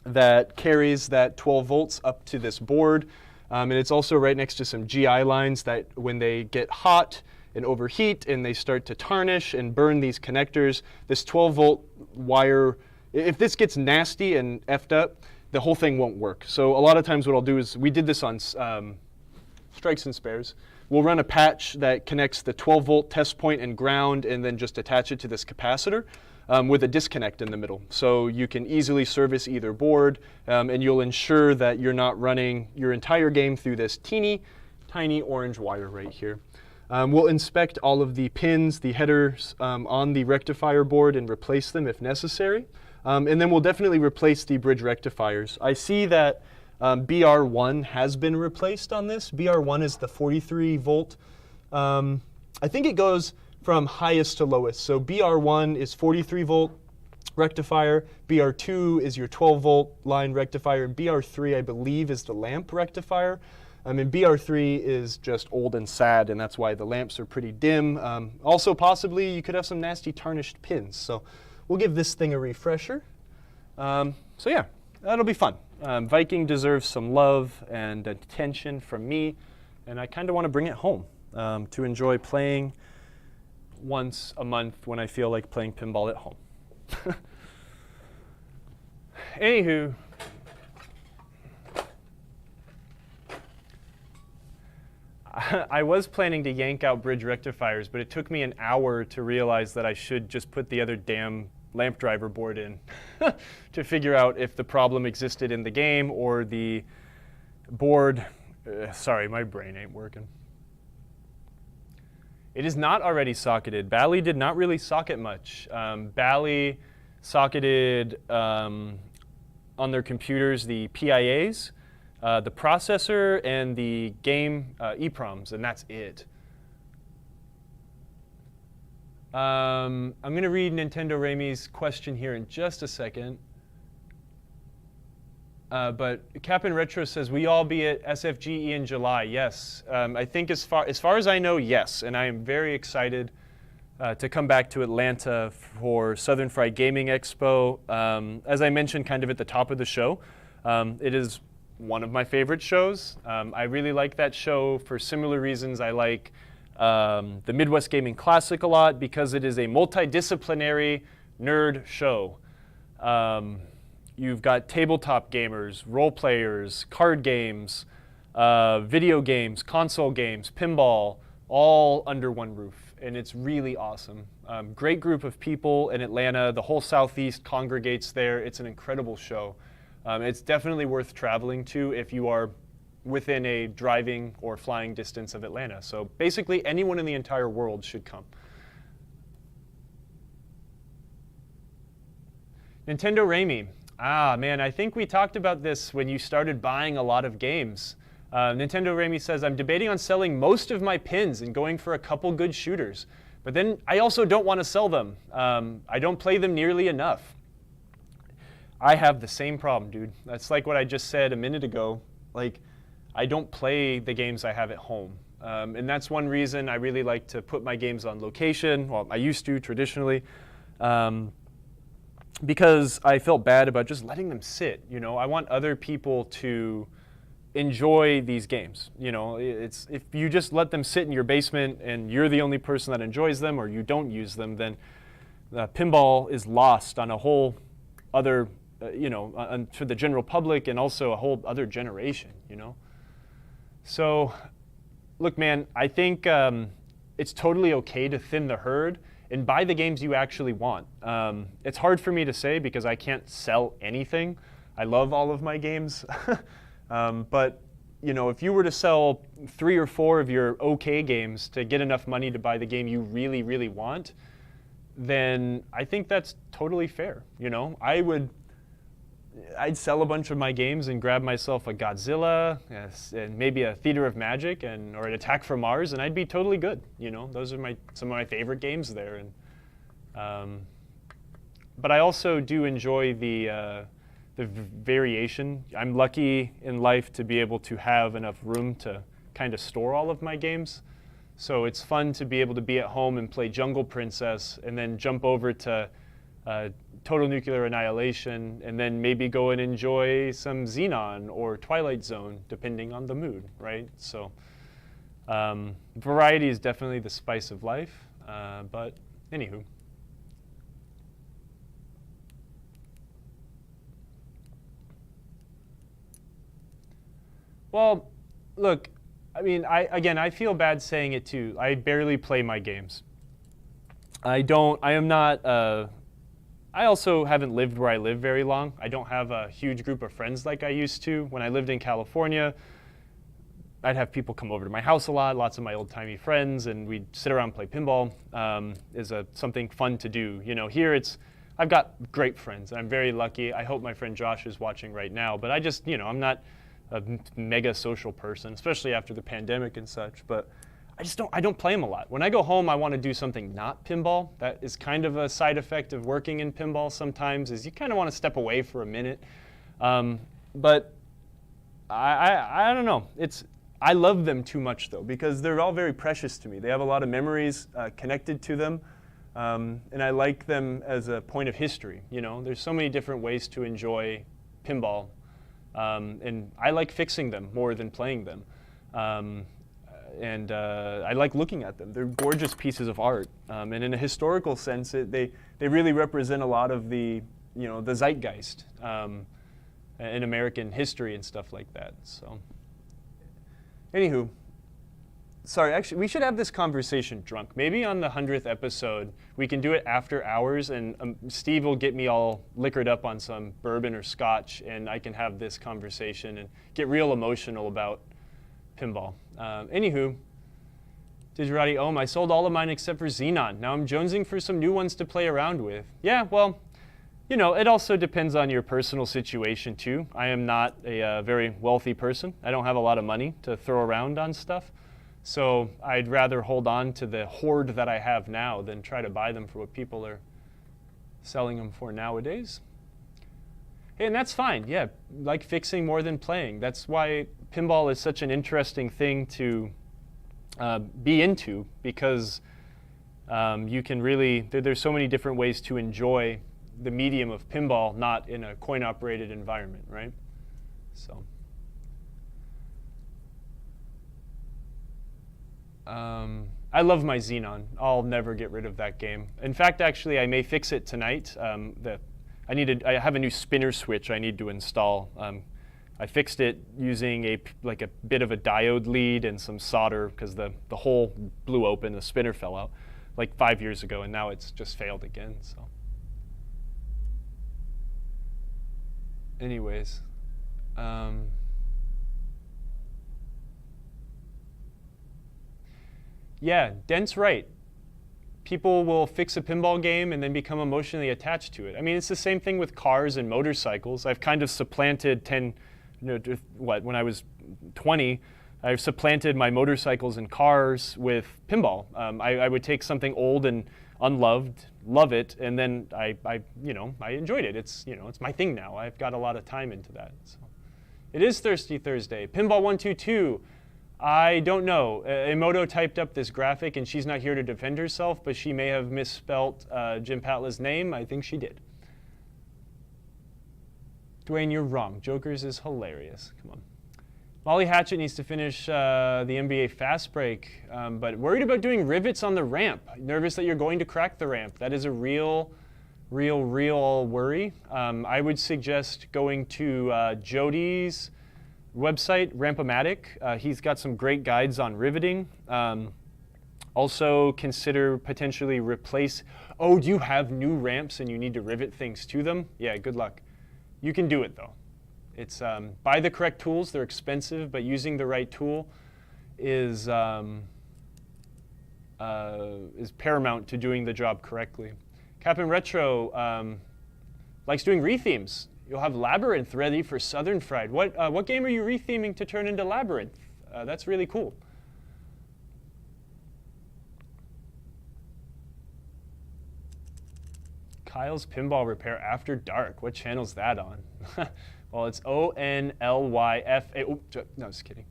that carries that 12 volts up to this board. And it's also right next to some GI lines that when they get hot and overheat and they start to tarnish and burn these connectors, this 12 volt wire, if this gets nasty and effed up, the whole thing won't work. So a lot of times what I'll do is, we did this on Strikes and Spares. We'll run a patch that connects the 12 volt test point and ground and then just attach it to this capacitor with a disconnect in the middle. So you can easily service either board and you'll ensure that you're not running your entire game through this teeny tiny orange wire right here. We'll inspect all of the pins, the headers on the rectifier board and replace them if necessary. And then we'll definitely replace the bridge rectifiers. I see that BR1 has been replaced on this. BR1 is the 43 volt. I think it goes from highest to lowest. So BR1 is 43 volt rectifier. BR2 is your 12 volt line rectifier. And BR3, I believe, is the lamp rectifier. And BR3 is just old and sad, and that's why the lamps are pretty dim. Also, possibly, you could have some nasty tarnished pins. So we'll give this thing a refresher. So yeah, that'll be fun. Viking deserves some love and attention from me, and I kind of want to bring it home to enjoy playing once a month when I feel like playing pinball at home. Anywho, I was planning to yank out bridge rectifiers, but it took me an hour to realize that I should just put the other damn lamp driver board in to figure out if the problem existed in the game or the board. Sorry, my brain ain't working. It is not already socketed. Bally did not really socket much. Bally socketed on their computers the PIAs, the processor, and the game EPROMs, and that's it. I'm going to read Nintendo Rami's question here in just a second. But Cap'n Retro says, we all be at SFGE in July. Yes. I think as far as I know, yes. And I am very excited to come back to Atlanta for Southern Fried Gaming Expo. As I mentioned kind of at the top of the show, it is one of my favorite shows. I really like that show for similar reasons. I like the Midwest Gaming Classic a lot because it is a multidisciplinary nerd show. You've got tabletop gamers, role players, card games, video games, console games, pinball, all under one roof. And it's really awesome. Great group of people in Atlanta. The whole Southeast congregates there. It's an incredible show. It's definitely worth traveling to if you are within a driving or flying distance of Atlanta. So basically anyone in the entire world should come. Nintendo Rami. Ah, man, I think we talked about this when you started buying a lot of games. Nintendo Rami says, I'm debating on selling most of my pins and going for a couple good shooters. But then I also don't want to sell them. I don't play them nearly enough. I have the same problem, dude. That's like what I just said a minute ago. Like, I don't play the games I have at home. And that's one reason I really like to put my games on location. Well, I used to traditionally. because I felt bad about just letting them sit. You know, I want other people to enjoy these games. You know, it's if you just let them sit in your basement and you're the only person that enjoys them, or you don't use them, then pinball is lost on a whole other, to the general public, and also a whole other generation. You know, so look, man, I think it's totally okay to thin the herd and buy the games you actually want. It's hard for me to say because I can't sell anything. I love all of my games. But you know, if you were to sell 3 or 4 of your okay games to get enough money to buy the game you really, really want, then I think that's totally fair. You know, I'd sell a bunch of my games and grab myself a Godzilla, and maybe a Theater of Magic, or an Attack from Mars, and I'd be totally good. You know, those are some of my favorite games there. And but I also do enjoy the variation. I'm lucky in life to be able to have enough room to kind of store all of my games. So it's fun to be able to be at home and play Jungle Princess, and then jump over to Total Nuclear Annihilation, and then maybe go and enjoy some Xenon or Twilight Zone, depending on the mood, right? So variety is definitely the spice of life, but anywho. Well, look, I mean, I feel bad saying it too. I barely play my games. I am not, I also haven't lived where I live very long. I don't have a huge group of friends like I used to. When I lived in California, I'd have people come over to my house a lot, lots of my old-timey friends, and we'd sit around and play pinball. Something fun to do. You know, here I've got great friends. I'm very lucky. I hope my friend Josh is watching right now, but I'm not a mega social person, especially after the pandemic and such, but I don't play them a lot. When I go home, I want to do something not pinball. That is kind of a side effect of working in pinball sometimes, is you kind of want to step away for a minute. But I don't know. I love them too much, though, because they're all very precious to me. They have a lot of memories connected to them, and I like them as a point of history. You know, there's so many different ways to enjoy pinball, and I like fixing them more than playing them. And I like looking at them. They're gorgeous pieces of art, and in a historical sense, they really represent a lot of the zeitgeist in American history and stuff like that. So, anywho, sorry. Actually, we should have this conversation drunk. Maybe on the 100th episode, we can do it after hours, and Steve will get me all liquored up on some bourbon or scotch, and I can have this conversation and get real emotional about pinball. Anywho, Digerati, I sold all of mine except for Xenon. Now I'm jonesing for some new ones to play around with. Yeah, well, you know, it also depends on your personal situation too. I am not a very wealthy person. I don't have a lot of money to throw around on stuff. So I'd rather hold on to the hoard that I have now than try to buy them for what people are selling them for nowadays. Hey, and that's fine. Yeah, like fixing more than playing. That's why pinball is such an interesting thing to be into, because you can really, there's so many different ways to enjoy the medium of pinball, not in a coin-operated environment, right? So. I love my Xenon. I'll never get rid of that game. In fact, actually, I may fix it tonight. I have a new spinner switch I need to install. I fixed it using a bit of a diode lead and some solder, because the hole blew open, the spinner fell out like 5 years ago, and now it's just failed again. So, anyways, yeah, Dent's right. People will fix a pinball game and then become emotionally attached to it. I mean, it's the same thing with cars and motorcycles. I've kind of supplanted when I was 20, I've supplanted my motorcycles and cars with pinball. I would take something old and unloved, love it, and then I enjoyed it. It's my thing now. I've got a lot of time into that. So. It is Thirsty Thursday. Pinball122. I don't know. Emoto typed up this graphic, and she's not here to defend herself, but she may have misspelt Jim Patla's name. I think she did. Dwayne, you're wrong. Jokers is hilarious. Come on. Molly Hatchet needs to finish the NBA fast break, but worried about doing rivets on the ramp. Nervous that you're going to crack the ramp. That is a real worry. I would suggest going to Jody's website, Rampomatic. He's got some great guides on riveting. Also consider potentially replace. Oh, do you have new ramps and you need to rivet things to them? Yeah, good luck. You can do it though. It's buy the correct tools. They're expensive, but using the right tool is paramount to doing the job correctly. Captain Retro likes doing rethemes. You'll have Labyrinth ready for Southern Fried. What game are you retheming to turn into Labyrinth? That's really cool. Kyle's Pinball Repair After Dark. What channel's that on? Well, it's ONLYFA. Oh, no, just kidding.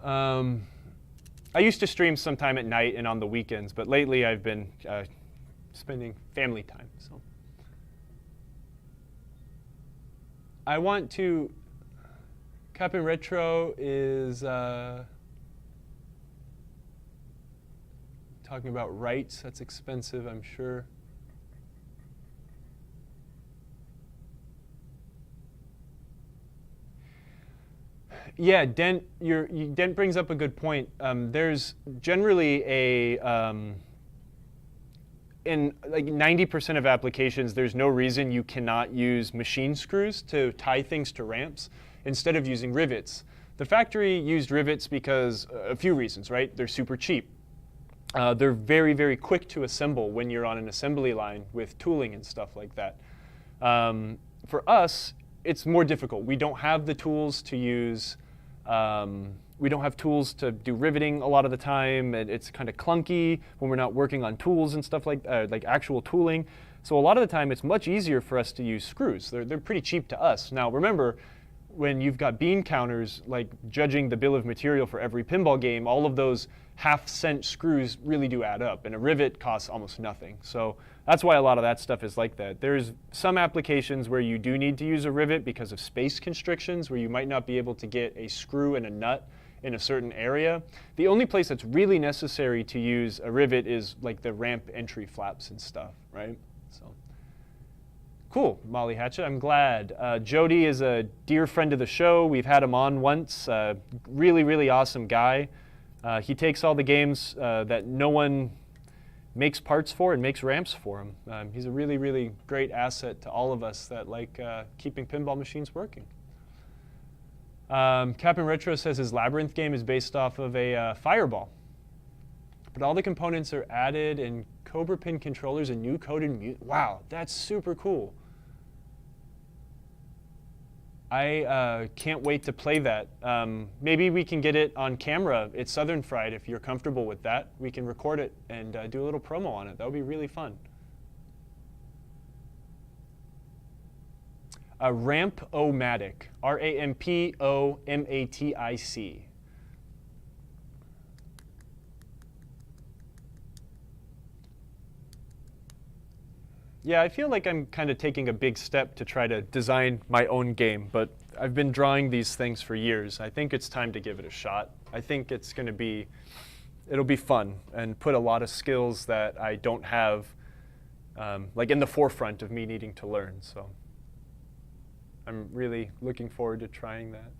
I used to stream sometime at night and on the weekends, but lately I've been spending family time. So I want to. Captain Retro is talking about rights. That's expensive, I'm sure. Yeah, Dent brings up a good point. There's generally in like 90% of applications, there's no reason you cannot use machine screws to tie things to ramps instead of using rivets. The factory used rivets because a few reasons, right? They're super cheap. They're very, very quick to assemble when you're on an assembly line with tooling and stuff like that. For us, it's more difficult. We don't have the tools to use. We don't have tools to do riveting a lot of the time. It's kind of clunky when we're not working on tools and stuff like actual tooling. So a lot of the time, it's much easier for us to use screws. They're pretty cheap to us. Now remember, when you've got bean counters, like judging the bill of material for every pinball game, all of those half-cent screws really do add up, and a rivet costs almost nothing. So that's why a lot of that stuff is like that. There's some applications where you do need to use a rivet because of space constrictions, where you might not be able to get a screw and a nut in a certain area. The only place that's really necessary to use a rivet is like the ramp entry flaps and stuff, right? So. Cool, Molly Hatchet, I'm glad. Jody is a dear friend of the show. We've had him on once. Really, really awesome guy. He takes all the games that no one makes parts for and makes ramps for him. He's a really, really great asset to all of us that like keeping pinball machines working. Captain Retro says his Labyrinth game is based off of a Fireball. But all the components are added in Cobra Pin controllers and new coded mute. Wow, that's super cool. I can't wait to play that. Maybe we can get it on camera at Southern Fried if you're comfortable with that. We can record it and do a little promo on it. That would be really fun. Rampomatic, R-A-M-P-O-M-A-T-I-C. Yeah, I feel like I'm kind of taking a big step to try to design my own game, but I've been drawing these things for years. I think it's time to give it a shot. I think it's going to be, it'll be fun and put a lot of skills that I don't have like in the forefront of me needing to learn. So I'm really looking forward to trying that.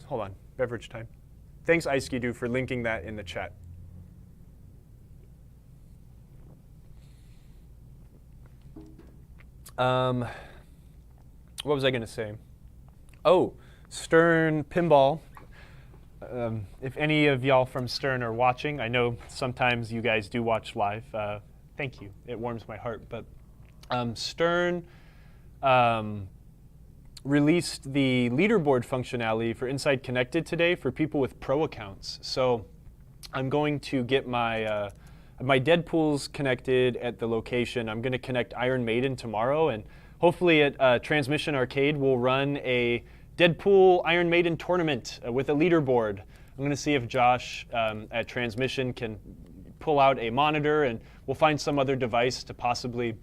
Hold on, beverage time. Thanks, IceKidu, for linking that in the chat. What was I going to say? Oh, Stern Pinball. If any of y'all from Stern are watching, I know sometimes you guys do watch live. Thank you. It warms my heart. But Stern released the leaderboard functionality for Inside Connected today for people with pro accounts. So I'm going to get my my Deadpools connected at the location. I'm going to connect Iron Maiden tomorrow, and hopefully at Transmission Arcade we'll run a Deadpool Iron Maiden tournament with a leaderboard. I'm going to see if Josh at Transmission can pull out a monitor and we'll find some other device to possibly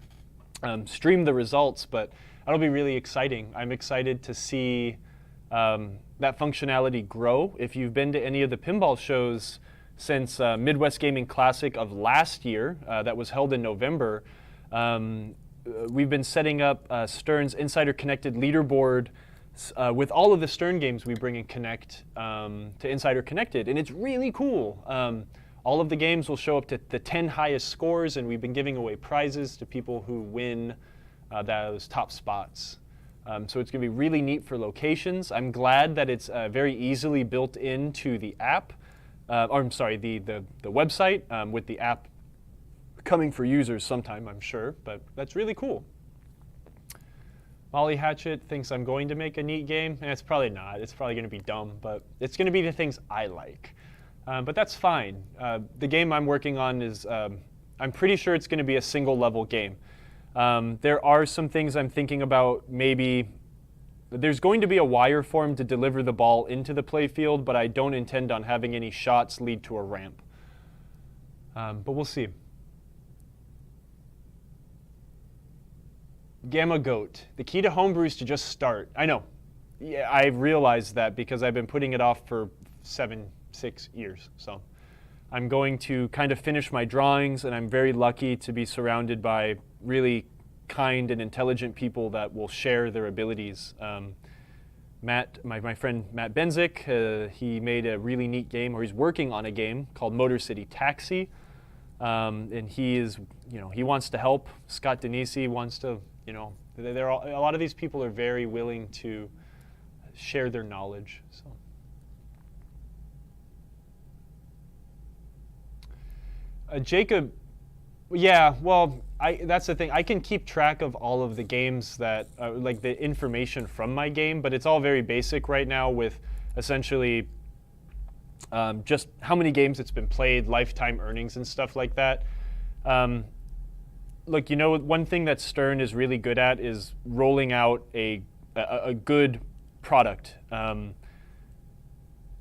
stream the results, but that'll be really exciting. I'm excited to see that functionality grow. If you've been to any of the pinball shows since Midwest Gaming Classic of last year, that was held in November, we've been setting up Stern's Insider Connected leaderboard with all of the Stern games we bring and connect to Insider Connected, and it's really cool. All of the games will show up to the 10 highest scores, and we've been giving away prizes to people who win those top spots. So it's going to be really neat for locations. I'm glad that it's very easily built into the app, or I'm sorry, the website, with the app coming for users sometime, I'm sure, but that's really cool. Molly Hatchet thinks I'm going to make a neat game, and it's probably not. It's probably going to be dumb, but it's going to be the things I like. But that's fine. The game I'm working on is, I'm pretty sure it's going to be a single level game. There are some things I'm thinking about. Maybe there's going to be a wire form to deliver the ball into the playfield, but I don't intend on having any shots lead to a ramp. But we'll see. Gamma Goat. The key to homebrew is to just start. I know. Yeah, I realized that because I've been putting it off for 6 years. So I'm going to kind of finish my drawings, and I'm very lucky to be surrounded by really kind and intelligent people that will share their abilities. Matt, my friend Matt Benzik, he made a really neat game, or he's working on a game called Motor City Taxi. And he is, he wants to help. Scott Denisi wants to, a lot of these people are very willing to share their knowledge. So, Jacob, yeah, well, that's the thing. I can keep track of all of the games that, like the information from my game, but it's all very basic right now with essentially just how many games it's been played, lifetime earnings, and stuff like that. Look, one thing that Stern is really good at is rolling out a good product.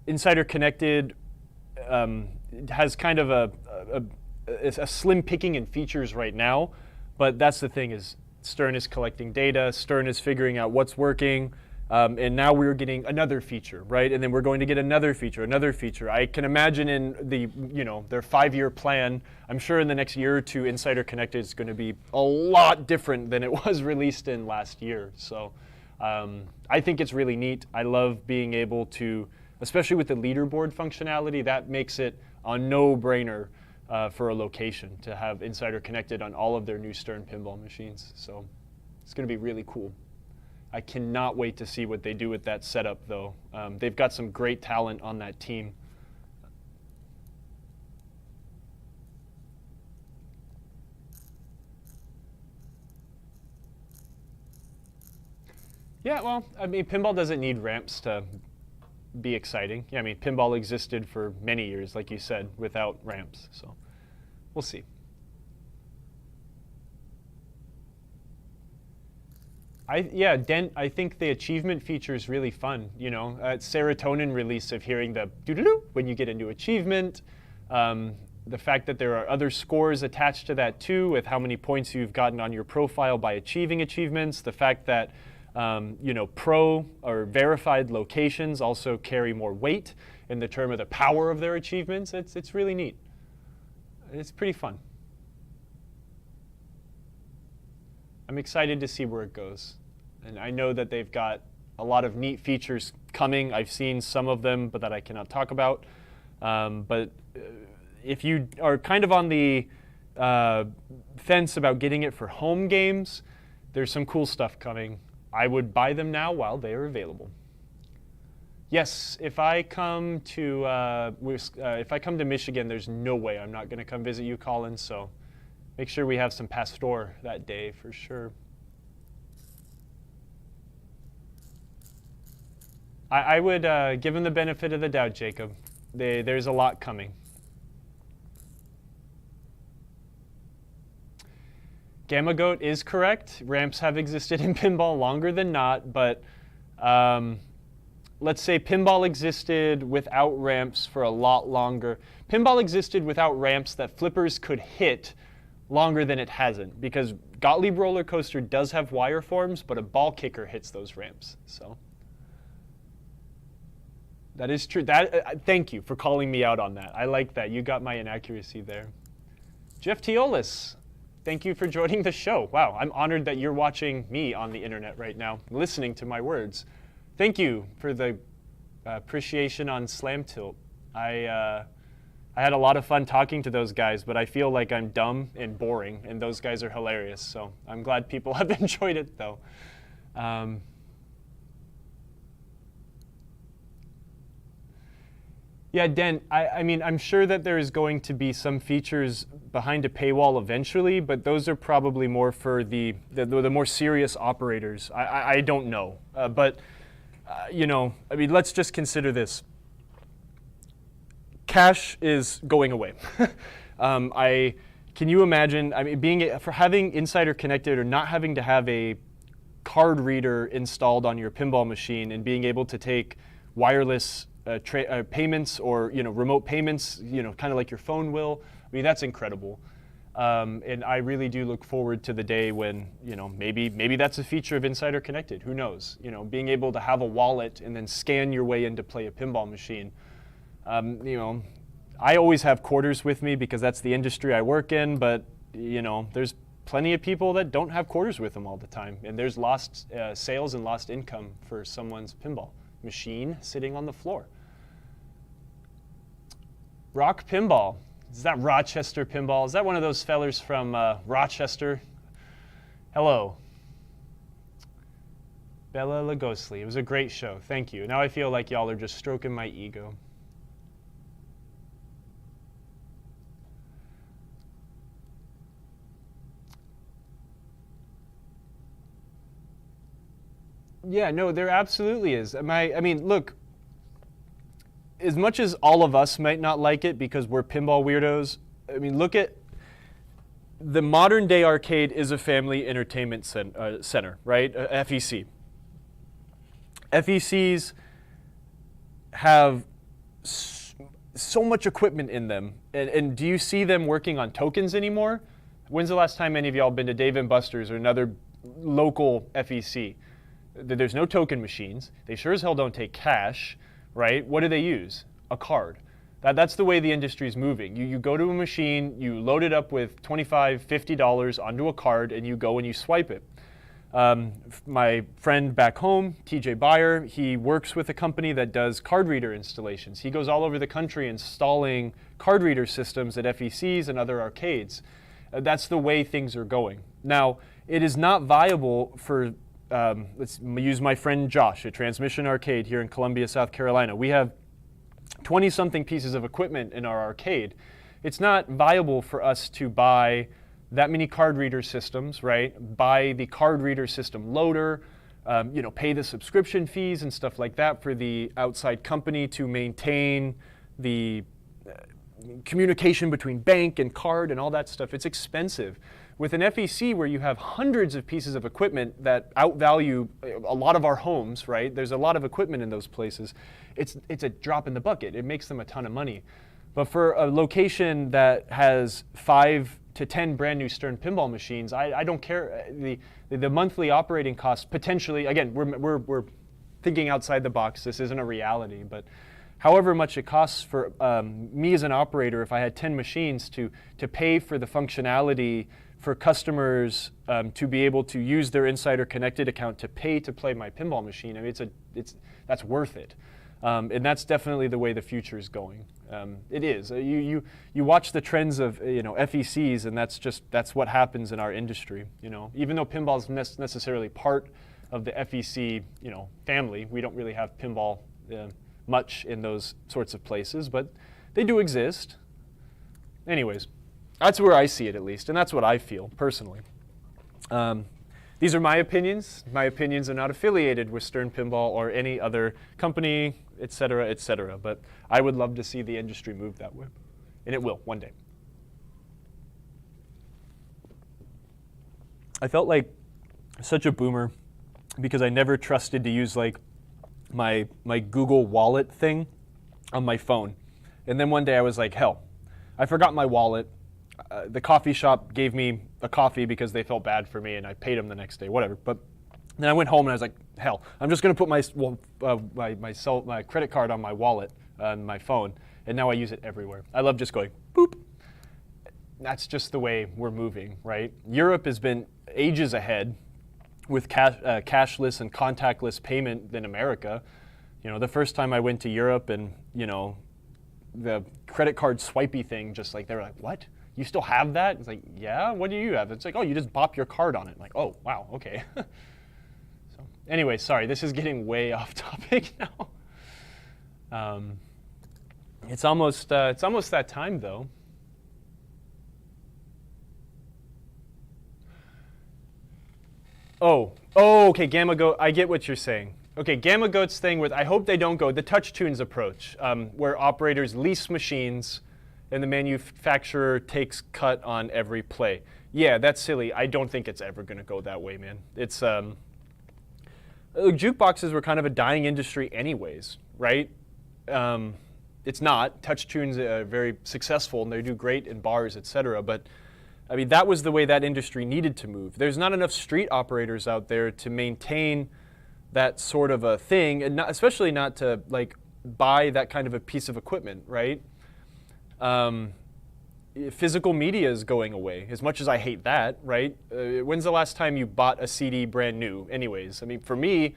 Insider Connected has kind of a slim picking in features right now, but that's the thing is Stern is collecting data, Stern is figuring out what's working, and now we're getting another feature, right? And then we're going to get another feature. I can imagine in their 5-year plan, I'm sure in the next year or two, Insider Connected is going to be a lot different than it was released in last year. So I think it's really neat. I love being able to, especially with the leaderboard functionality, that makes it a no-brainer for a location to have Insider Connected on all of their new Stern pinball machines. So it's going to be really cool. I cannot wait to see what they do with that setup, though. They've got some great talent on that team. Yeah, well, I mean, pinball doesn't need ramps to be exciting. Yeah, I mean, pinball existed for many years, like you said, without ramps. So we'll see. I think the achievement feature is really fun. Serotonin release of hearing the doo-doo-doo when you get a new achievement. The fact that there are other scores attached to that too, with how many points you've gotten on your profile by achieving achievements. The fact that pro or verified locations also carry more weight in the term of the power of their achievements. It's really neat. It's pretty fun. I'm excited to see where it goes. And I know that they've got a lot of neat features coming. I've seen some of them, but that I cannot talk about. But if you are kind of on the fence about getting it for home games, there's some cool stuff coming. I would buy them now while they are available. Yes, if I come to Michigan, there's no way I'm not going to come visit you, Colin. So make sure we have some Pastor that day for sure. I would give them the benefit of the doubt, Jacob. There's a lot coming. Gamma Goat is correct. Ramps have existed in pinball longer than not, but let's say pinball existed without ramps for a lot longer. Pinball existed without ramps that flippers could hit longer than it hasn't, because Gottlieb Roller Coaster does have wire forms, but a ball kicker hits those ramps. So that is true. Thank you for calling me out on that. I like that. You got my inaccuracy there. Jeff Teolis, thank you for joining the show. Wow, I'm honored that you're watching me on the internet right now, listening to my words. Thank you for the appreciation on Slam Tilt. I had a lot of fun talking to those guys, but I feel like I'm dumb and boring, and those guys are hilarious. So I'm glad people have enjoyed it, though. Yeah, Den, I mean, I'm sure that there is going to be some features behind a paywall eventually, but those are probably more for the more serious operators. I don't know. You know, I mean, let's just consider this. Cash is going away. Can you imagine, I mean, for having Insider connected or not having to have a card reader installed on your pinball machine and being able to take wireless payments or, you know, remote payments, you know, kind of like your phone will. I mean, that's incredible. And I really do look forward to the day when, you know, maybe that's a feature of Insider Connected. Who knows? You know, being able to have a wallet and then scan your way in to play a pinball machine. You know, I always have quarters with me because that's the industry I work in, but, you know, there's plenty of people that don't have quarters with them all the time, and there's lost sales and lost income for someone's pinball machine sitting on the floor. Rock Pinball. Is that Rochester Pinball? Is that one of those fellers from Rochester? Hello. Bella Lugosly. It was a great show. Thank you. Now I feel like y'all are just stroking my ego. Yeah, no, there absolutely is. I mean, look, as much as all of us might not like it because we're pinball weirdos, I mean, look at the modern day arcade is a family entertainment center, right? FEC. FECs have so much equipment in them. And do you see them working on tokens anymore? When's the last time any of y'all been to Dave & Buster's or another local FEC? There's no token machines. They sure as hell don't take cash, right? What do they use? A card. That's the way the industry is moving. You go to a machine, you load it up with $25, $50 onto a card, and you go and you swipe it. My friend back home, TJ Beyer, he works with a company that does card reader installations. He goes all over the country installing card reader systems at FECs and other arcades. That's the way things are going. Now, it is not viable for let's use my friend Josh at Transmission Arcade here in Columbia, South Carolina. We have 20-something pieces of equipment in our arcade. It's not viable for us to buy that many card reader systems, right? Buy the card reader system loader, you know, pay the subscription fees and stuff like that for the outside company to maintain the communication between bank and card and all that stuff. It's expensive. With an FEC where you have hundreds of pieces of equipment that outvalue a lot of our homes, right? There's a lot of equipment in those places. It's a drop in the bucket. It makes them a ton of money. But for a location that has 5 to 10 brand new Stern pinball machines, I don't care. The monthly operating costs potentially, again, we're thinking outside the box. This isn't a reality, but however much it costs for me as an operator, if I had 10 machines to pay for the functionality for customers to be able to use their Insider Connected account to pay to play my pinball machine, I mean, that's worth it. And that's definitely the way the future is going. It is. You watch the trends of FECs, and that's what happens in our industry. You know, even though pinball is necessarily part of the FEC family, we don't really have pinball much in those sorts of places, but they do exist. Anyways. That's where I see it, at least, and that's what I feel personally. These are my opinions. My opinions are not affiliated with Stern Pinball or any other company, et cetera, but I would love to see the industry move that way, and it will one day. I felt like such a boomer because I never trusted to use like my Google Wallet thing on my phone. And then one day I was like, hell, I forgot my wallet. The coffee shop gave me a coffee because they felt bad for me, and I paid them the next day, whatever. But then I went home and I was like, hell, I'm just going to put my credit card on my wallet on my phone, and now I use it everywhere. I love just going boop. That's just the way we're moving, right? Europe has been ages ahead with cashless and contactless payment than America. You know, the first time I went to Europe and, you know, the credit card swipey thing, just like, they were like, what? You still have that? It's like, yeah, what do you have? It's like, oh, you just bop your card on it. I'm like, oh, wow, okay. So anyway, sorry, this is getting way off topic now. It's almost that time though. Oh, okay, Gamma Goat, I get what you're saying. Okay, Gamma Goat's thing with, I hope they don't go, the TouchTunes approach, where operators lease machines and the manufacturer takes cut on every play. Yeah, that's silly. I don't think it's ever going to go that way, man. It's jukeboxes were kind of a dying industry anyways, right? It's not. TouchTunes are very successful and they do great in bars, etc. But I mean, that was the way that industry needed to move. There's not enough street operators out there to maintain that sort of a thing, and especially not to like buy that kind of a piece of equipment, right? Physical media is going away, as much as I hate that, right? When's the last time you bought a CD brand new? Anyways, I mean, for me,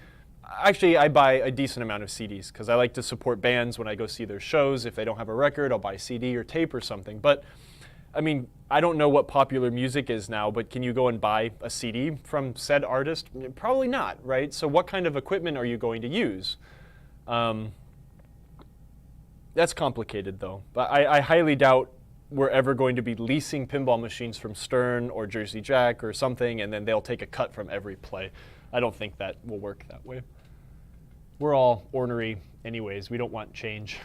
actually, I buy a decent amount of CDs because I like to support bands when I go see their shows. If they don't have a record, I'll buy CD or tape or something. But I mean, I don't know what popular music is now, but can you go and buy a CD from said artist? Probably not, right? So what kind of equipment are you going to use? That's complicated, though. But I highly doubt we're ever going to be leasing pinball machines from Stern or Jersey Jack or something, and then they'll take a cut from every play. I don't think that will work that way. We're all ornery anyways. We don't want change.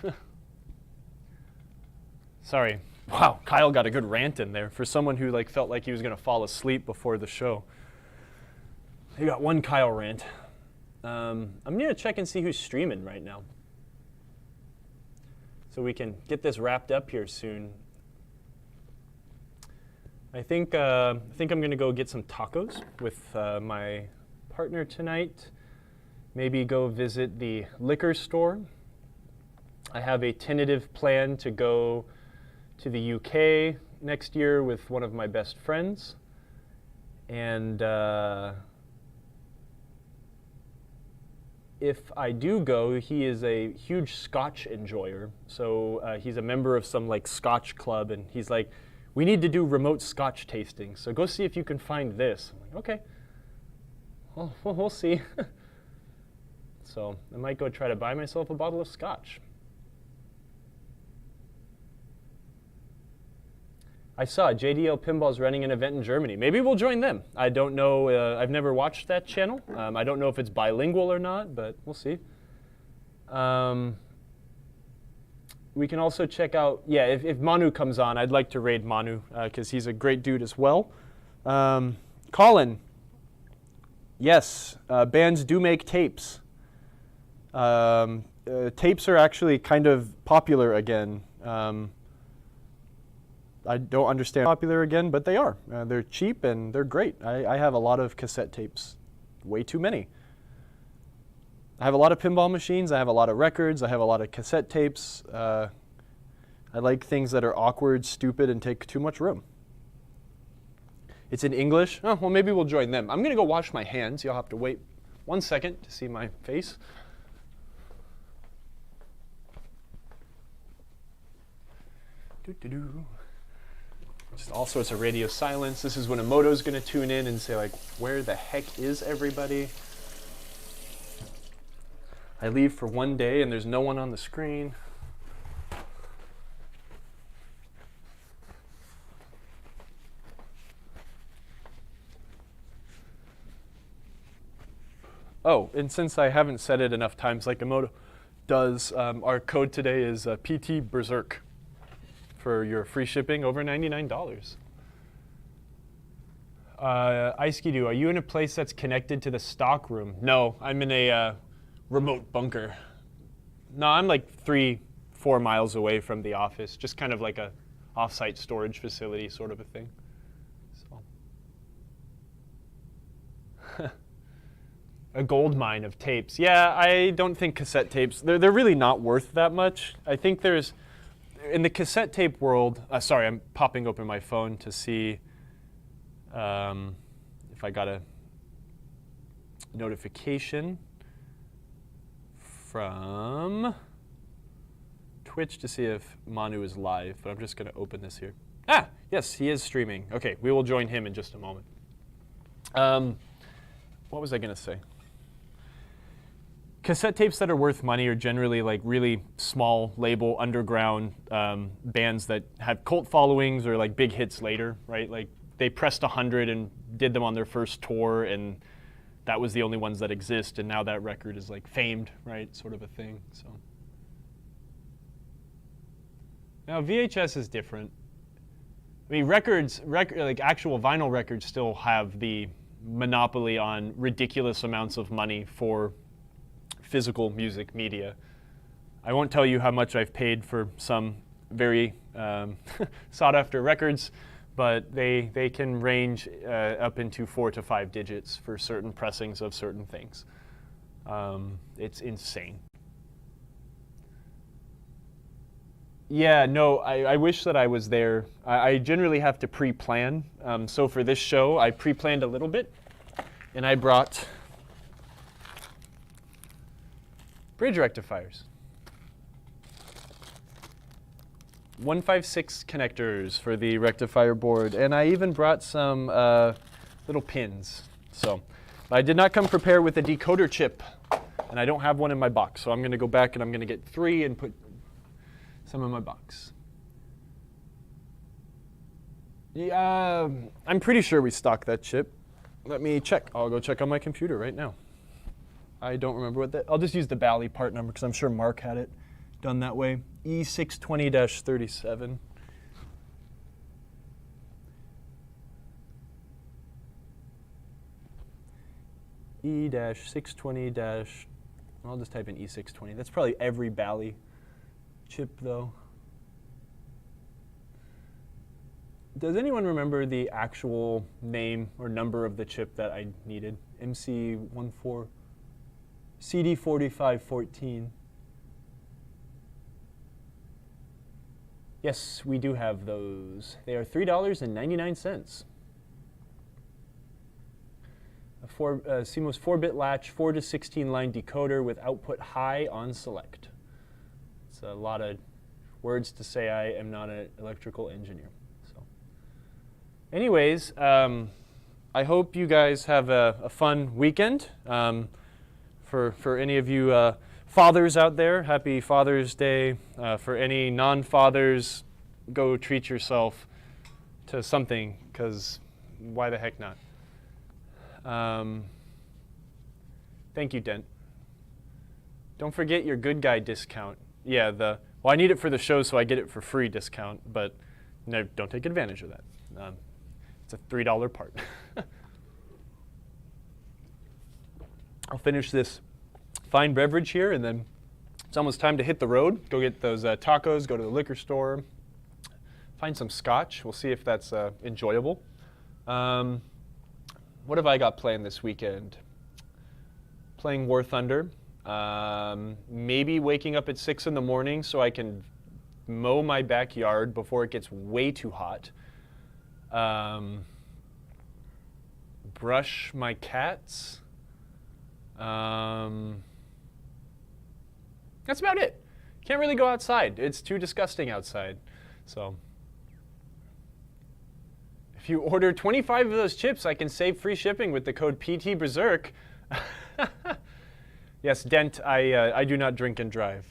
Sorry. Wow, Kyle got a good rant in there for someone who like felt like he was going to fall asleep before the show. He got one Kyle rant. I'm going to check and see who's streaming right now, so we can get this wrapped up here soon. I think I'm going to go get some tacos with my partner tonight. Maybe go visit the liquor store. I have a tentative plan to go to the UK next year with one of my best friends. And if I do go, he is a huge Scotch enjoyer. So he's a member of some like Scotch club, and he's like, we need to do remote Scotch tasting. So go see if you can find this. I'm like, okay, well, we'll see. So I might go try to buy myself a bottle of Scotch. I saw JDL Pinball's running an event in Germany. Maybe we'll join them. I don't know. I've never watched that channel. I don't know if it's bilingual or not, but we'll see. We can also check out, yeah, if Manu comes on, I'd like to raid Manu because he's a great dude as well. Colin, yes, bands do make tapes. Tapes are actually kind of popular again. I don't understand popular again, but they are. They're cheap and they're great. I have a lot of cassette tapes, way too many. I have a lot of pinball machines. I have a lot of records. I have a lot of cassette tapes. I like things that are awkward, stupid, and take too much room. It's in English. Oh, well, maybe we'll join them. I'm going to go wash my hands. You'll have to wait 1 second to see my face. Doo-doo-doo. Just all sorts of radio silence. This is when Emoto's going to tune in and say, like, where the heck is everybody? I leave for 1 day and there's no one on the screen. Oh, and since I haven't said it enough times like Emoto does, our code today is PT Berserk for your free shipping over $99. Ice Skidoo, are you in a place that's connected to the stock room? No, I'm in a, remote bunker. No, I'm like 3-4 miles away from the office, just kind of like a off-site storage facility sort of a thing. So. A gold mine of tapes. Yeah, I don't think cassette tapes, they're really not worth that much. I think there's, in the cassette tape world, sorry, I'm popping open my phone to see if I got a notification from Twitch to see if Manu is live, but I'm just going to open this here. Ah, yes, he is streaming. Okay, we will join him in just a moment. What was I going to say? Cassette tapes that are worth money are generally like really small label underground bands that have cult followings or like big hits later, right? Like they pressed 100 and did them on their first tour, and that was the only ones that exist, and now that record is like famed, right? Sort of a thing. So now VHS is different. I mean, like actual vinyl records still have the monopoly on ridiculous amounts of money for physical music media. I won't tell you how much I've paid for some very sought-after records, but they can range up into 4 to 5 digits for certain pressings of certain things. It's insane. Yeah, no, I wish that I was there. I generally have to pre-plan. So for this show, I pre-planned a little bit, and I brought bridge rectifiers. 156 connectors for the rectifier board, and I even brought some little pins. So I did not come prepared with a decoder chip, and I don't have one in my box. So I'm going to go back and I'm going to get 3 and put some in my box. Yeah, I'm pretty sure we stocked that chip. Let me check. I'll go check on my computer right now. I don't remember what that. I'll just use the Bally part number because I'm sure Mark had it done that way. E620-37. E-620- I'll just type in E620. That's probably every Bally chip, though. Does anyone remember the actual name or number of the chip that I needed? MC14, CD4514. Yes, we do have those. They are $3.99. A CMOS 4-bit latch, 4 to 16 line decoder with output high on select. It's a lot of words to say I am not an electrical engineer. So, anyways, I hope you guys have a fun weekend. For any of you fathers out there, happy Father's Day. For any non-fathers, go treat yourself to something, because why the heck not? Thank you, Dent. Don't forget your good guy discount. Yeah, well, I need it for the show, so I get it for free discount, but no, don't take advantage of that. It's a $3 part. I'll finish this fine beverage here, and then it's almost time to hit the road. Go get those tacos, go to the liquor store, find some scotch. We'll see if that's enjoyable. What have I got planned this weekend? Playing War Thunder. Maybe waking up at 6 in the morning so I can mow my backyard before it gets way too hot. Brush my cats. That's about it. Can't really go outside. It's too disgusting outside. So if you order 25 of those chips, I can save free shipping with the code PTBerserk. Yes, Dent, I do not drink and drive.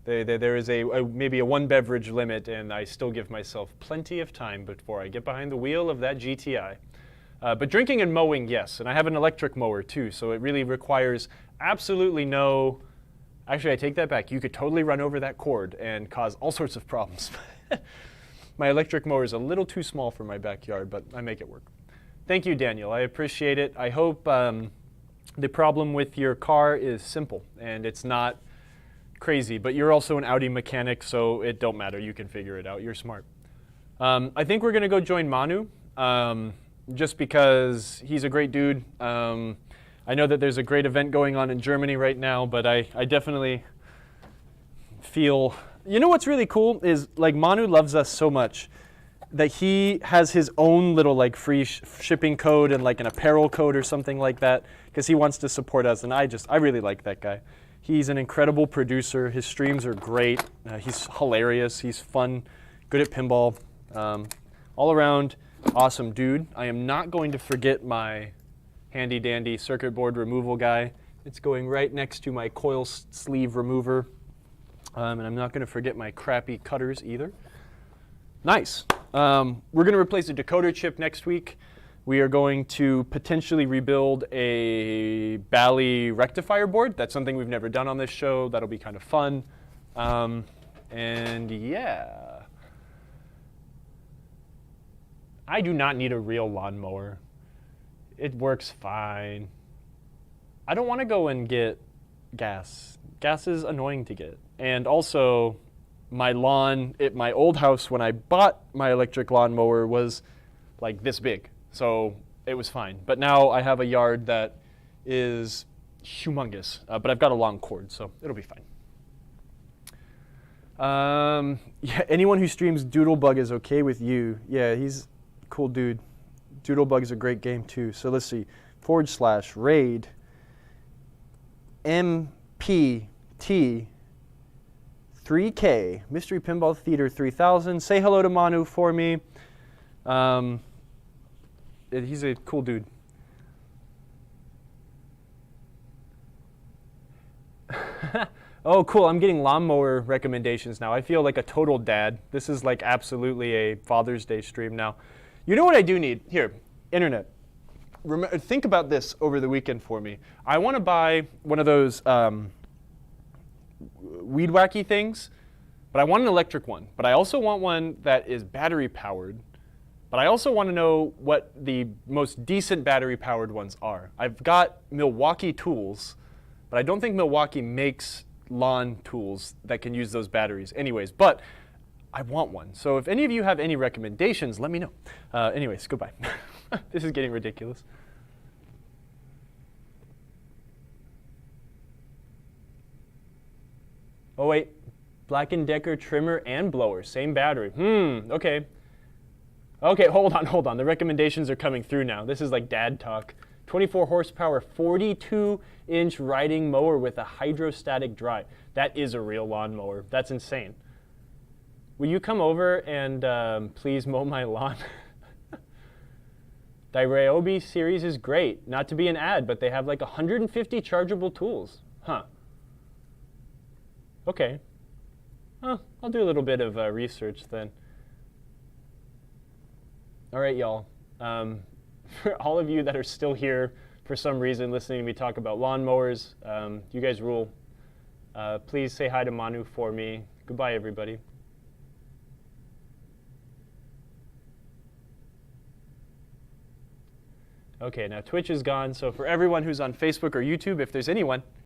There is maybe a 1 beverage limit, and I still give myself plenty of time before I get behind the wheel of that GTI. But drinking and mowing, yes. And I have an electric mower, too, so it really requires absolutely no... Actually, I take that back. You could totally run over that cord and cause all sorts of problems. My electric mower is a little too small for my backyard, but I make it work. Thank you, Daniel. I appreciate it. I hope The problem with your car is simple, and it's not crazy, but you're also an Audi mechanic, so it don't matter. You can figure it out. You're smart. I think we're going to go join Manu, just because he's a great dude. I know that there's a great event going on in Germany right now, but I definitely feel... You know what's really cool is, like, Manu loves us so much that he has his own little, like, free shipping code and, like, an apparel code or something like that, because he wants to support us, and I really like that guy. He's an incredible producer. His streams are great. He's hilarious. He's fun, good at pinball. All around awesome dude. I am not going to forget my handy dandy circuit board removal guy. It's going right next to my coil sleeve remover. And I'm not going to forget my crappy cutters either. Nice. We're going to replace a decoder chip next week. We are going to potentially rebuild a Bally rectifier board. That's something we've never done on this show. That'll be kind of fun. And yeah. I do not need a real lawnmower. It works fine. I don't want to go and get gas. Gas is annoying to get. And also, my lawn at my old house when I bought my electric lawnmower was like this big. So it was fine. But now I have a yard that is humongous. But I've got a long cord, so it'll be fine. Yeah, anyone who streams Doodlebug is okay with you. Yeah, he's a cool dude. Doodlebug is a great game too. So let's see. / raid MPT 3K Mystery Pinball Theater 3000. Say hello to Manu for me. He's a cool dude. Oh, cool. I'm getting lawnmower recommendations now. I feel like a total dad. This is like absolutely a Father's Day stream now. You know what I do need? Here, internet. Think about this over the weekend for me. I want to buy one of those weed wacky things, but I want an electric one. But I also want one that is battery powered. But I also want to know what the most decent battery powered ones are. I've got Milwaukee tools, but I don't think Milwaukee makes lawn tools that can use those batteries anyways. But I want one. So if any of you have any recommendations, let me know. Anyways, goodbye. This is getting ridiculous. Oh wait, Black & Decker trimmer and blower, same battery. Okay. Okay, hold on. The recommendations are coming through now. This is like dad talk. 24 horsepower, 42-inch riding mower with a hydrostatic drive. That is a real lawnmower. That's insane. Will you come over and please mow my lawn? The Ryobi series is great. Not to be an ad, but they have like 150 chargeable tools. Huh. Okay. I'll do a little bit of research then. All right, y'all. For all of you that are still here for some reason listening to me talk about lawnmowers, you guys rule. Please say hi to Manu for me. Goodbye, everybody. Okay, now Twitch is gone, so for everyone who's on Facebook or YouTube, if there's anyone,